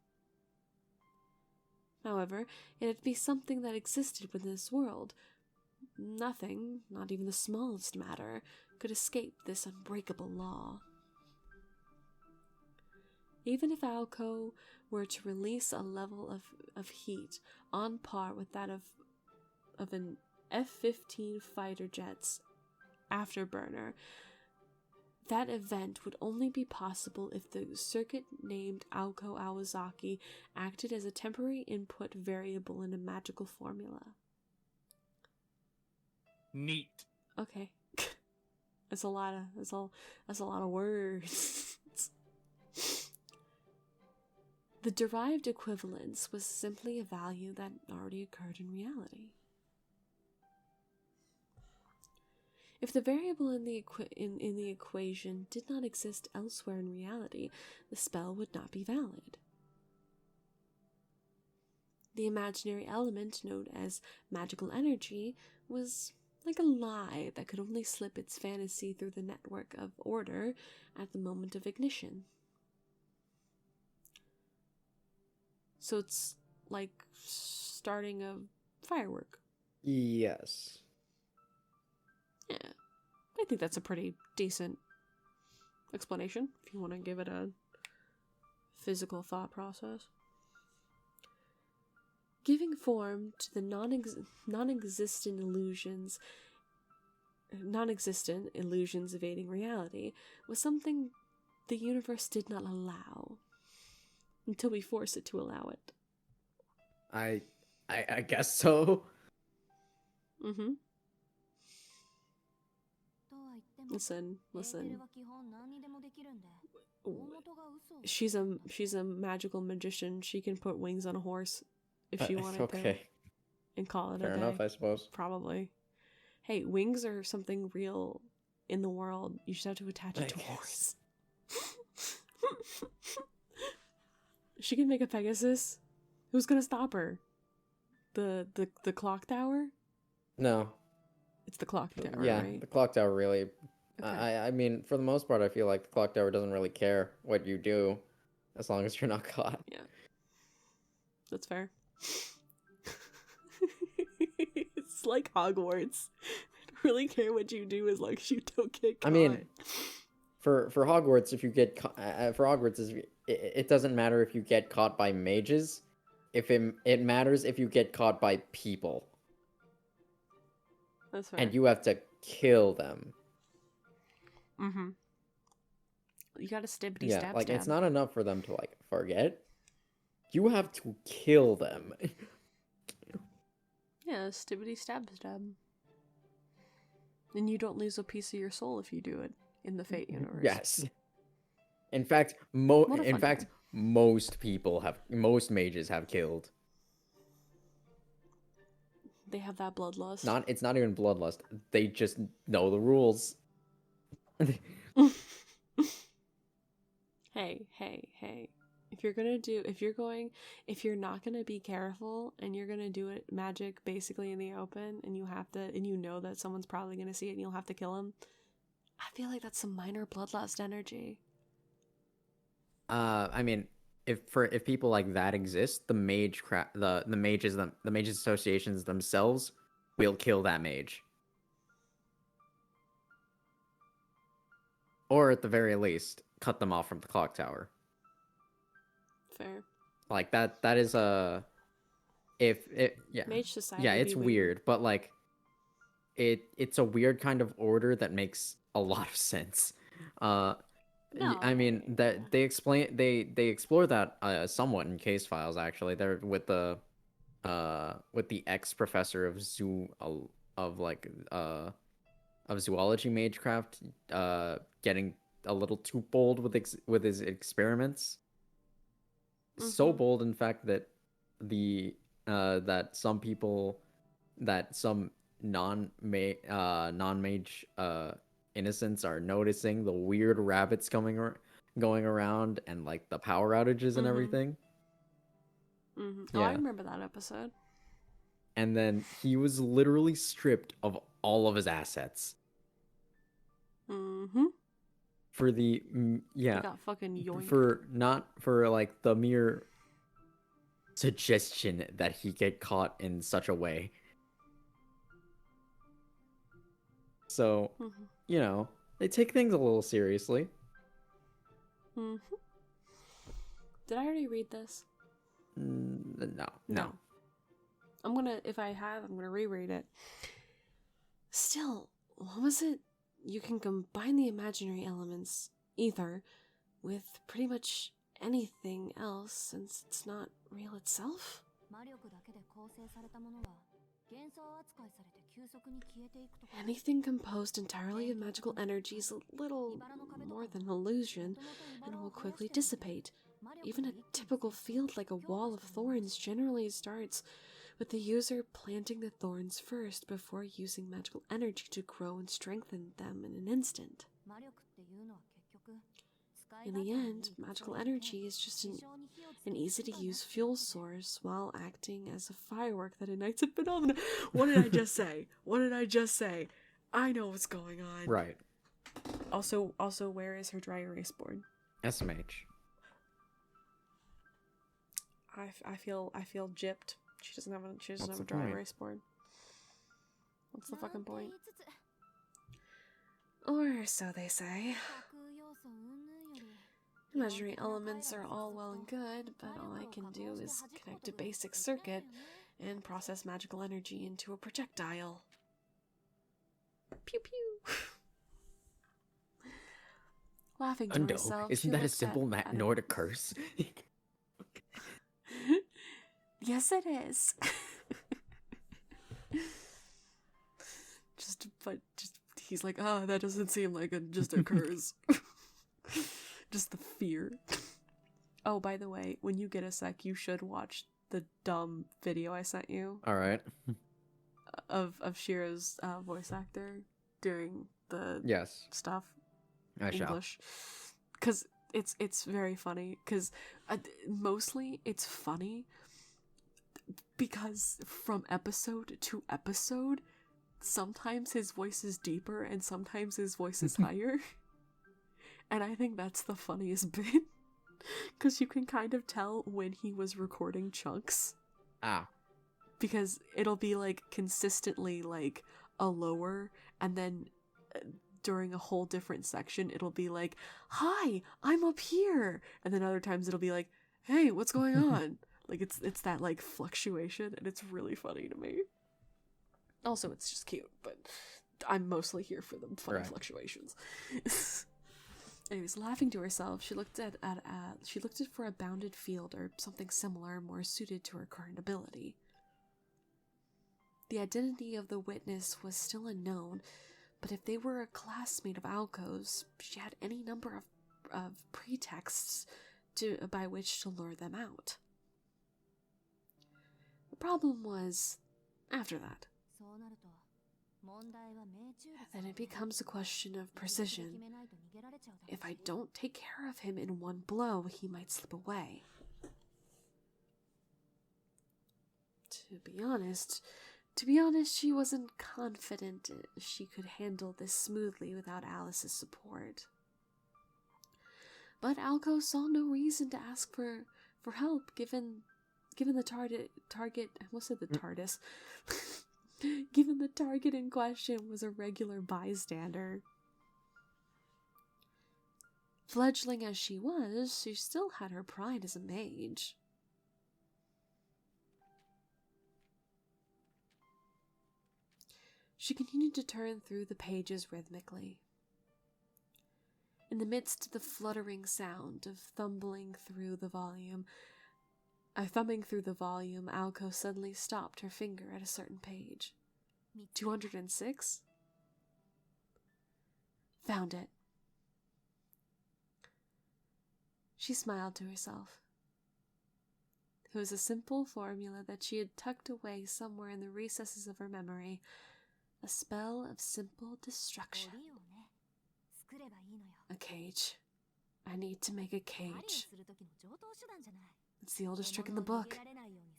However, it had to be something that existed within this world. Nothing, not even the smallest matter, could escape this unbreakable law. Even if Alco were to release a level of heat on par with that of an F-15 fighter jet's afterburner, that event would only be possible if the circuit named Alco Awazaki acted as a temporary input variable in a magical formula. Neat. Okay. That's a lot of words. The derived equivalence was simply a value that already occurred in reality. If the variable in the equation did not exist elsewhere in reality, the spell would not be valid. The imaginary element known as magical energy was like a lie that could only slip its fantasy through the network of order at the moment of ignition. So it's like starting a firework. Yes. Yeah, I think that's a pretty decent explanation if you want to give it a physical thought process. Giving form to the non-existent illusions evading reality was something the universe did not allow until we force it to allow it. I guess so. Mm-hmm. とは言っても Listen. エーテルは基本何にでもできるんで、大元が嘘を She's a magical magician. She can put wings on a horse if she wanted to, Okay. and call it Fair a day. enough, I suppose. Probably. Hey, wings are something real in the world. You just have to attach it to a I horse. She can make a Pegasus. Who's gonna stop her? The clock tower? No. It's the clock tower, Yeah, right? the clock tower really. Okay. I mean, for the most part, I feel like the clock tower doesn't really care what you do, as long as you're not caught. Yeah. That's fair. It's like Hogwarts. I don't really care what you do as long as you don't get caught. I mean, for Hogwarts, if you get for Hogwarts, it doesn't matter if you get caught by mages. If it matters if you get caught by people, that's fair. and you have to kill them. Mm-hmm. You gotta stibbity Yeah, stab like stab. it's not enough for them to like forget. You have to kill them. Yeah, stibbity stab stab. And you don't lose a piece of your soul if you do it in the Fate universe. Yes. In fact, What a fun time. most mages have killed. They have that bloodlust. It's not even bloodlust. They just know the rules. Hey. If you're not gonna be careful and you're gonna do it magic basically in the open and you know that someone's probably gonna see it and you'll have to kill him, I feel like that's some minor bloodlust energy. I mean, if people like that exist, the mages associations themselves will kill that mage. Or at the very least, cut them off from the clock tower. Fair. Like that is a yeah. Mage society. Yeah, it's be weird, but like it's a weird kind of order that makes a lot of sense. I mean that they explore that somewhat in case files actually. They're with the ex professor of zoology magecraft getting a little too bold with his experiments. So bold, in fact, that some non-mage innocents are noticing the weird rabbits going around and like the power outages and everything. Mm-hmm. Yeah. Oh, I remember that episode. And then he was literally stripped of all of his assets. Mm-hmm. For the He got fucking yoinked. for like the mere suggestion that he get caught in such a way. So, you know, they take things a little seriously. Mm-hmm. Did I already read this? No. I'm gonna reread it. Still, what was it? You can combine the imaginary elements, either, with pretty much anything else since it's not real itself? Anything composed entirely of magical energy is a little more than illusion and will quickly dissipate. Even a typical field like a wall of thorns generally starts with the user planting the thorns first before using magical energy to grow and strengthen them in an instant. In the end, magical energy is just an easy-to-use fuel source while acting as a firework that ignites a phenomenon. What did I just say? I know what's going on. Right. Also, where is her dry erase board? SMH. I feel gypped. She doesn't have a the dry point? erase board. What's the fucking point? Or so they say. Imaginary elements are all well and good, but all I can do is connect a basic circuit and process magical energy into a projectile. Pew pew. Laughing to myself. Isn't she that a looks simple at nor to curse? Yes, it is. just he's like, that doesn't seem like it just occurs. Just the fear. Oh, by the way, when you get a sec, you should watch the dumb video I sent you. All right. Of Shira's voice actor doing the Yes. stuff. I shall. English. Because it's very funny because mostly it's funny because from episode to episode, sometimes his voice is deeper and sometimes his voice is higher. And I think that's the funniest bit because you can kind of tell when he was recording chunks. Ah. Because it'll be like consistently like a lower, and then during a whole different section it'll be like, "Hi, I'm up here," and then other times it'll be like, "Hey, what's going on?" Like it's that like fluctuation, and it's really funny to me. Also, it's just cute, but I'm mostly here for the funny fluctuations. Anyways, laughing to herself, she looked for a bounded field or something similar, more suited to her current ability. The identity of the witness was still unknown, but if they were a classmate of Alco's, she had any number of pretexts by which to lure them out. The problem was, after that, then it becomes a question of precision. If I don't take care of him in one blow, he might slip away. To be honest, she wasn't confident she could handle this smoothly without Alice's support. But Alco saw no reason to ask for help, given the target. I almost said the TARDIS. Given the target in question was a regular bystander. Fledgling as she was, she still had her pride as a mage. She continued to turn through the pages rhythmically. In the midst of the fluttering sound of thumbing through the volume, Alco suddenly stopped her finger at a certain page. 206? Found it. She smiled to herself. It was a simple formula that she had tucked away somewhere in the recesses of her memory. A spell of simple destruction. A cage. I need to make a cage. It's the oldest trick in the book.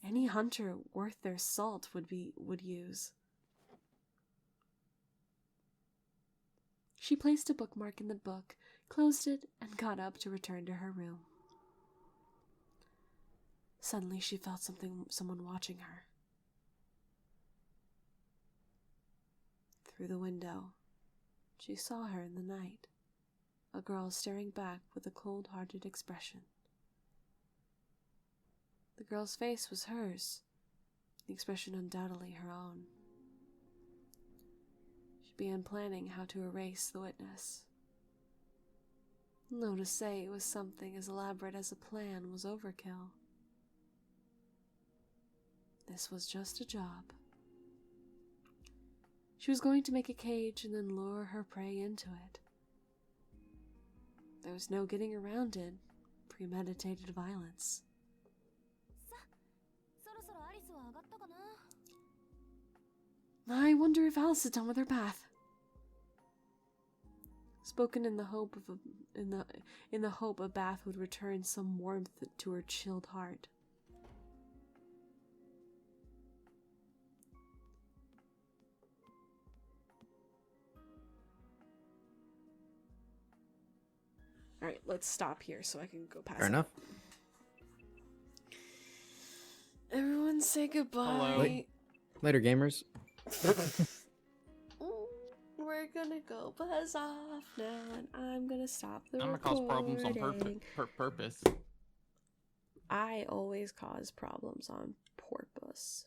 Any hunter worth their salt would use. She placed a bookmark in the book, closed it, and got up to return to her room. Suddenly she felt someone watching her. Through the window, she saw her in the night, a girl staring back with a cold-hearted expression. The girl's face was hers, the expression undoubtedly her own. She began planning how to erase the witness. No, to say it was something as elaborate as a plan was overkill. This was just a job. She was going to make a cage and then lure her prey into it. There was no getting around it. Premeditated violence. I wonder if Alice is done with her bath. Spoken in the hope a bath would return some warmth to her chilled heart. Alright, let's stop here so I can go past. Fair enough. Everyone say goodbye. Hello. Later, gamers. We're gonna go buzz off now, and I'm gonna stop the I'm gonna cause problems on recording. purpose. I always cause problems on purpose.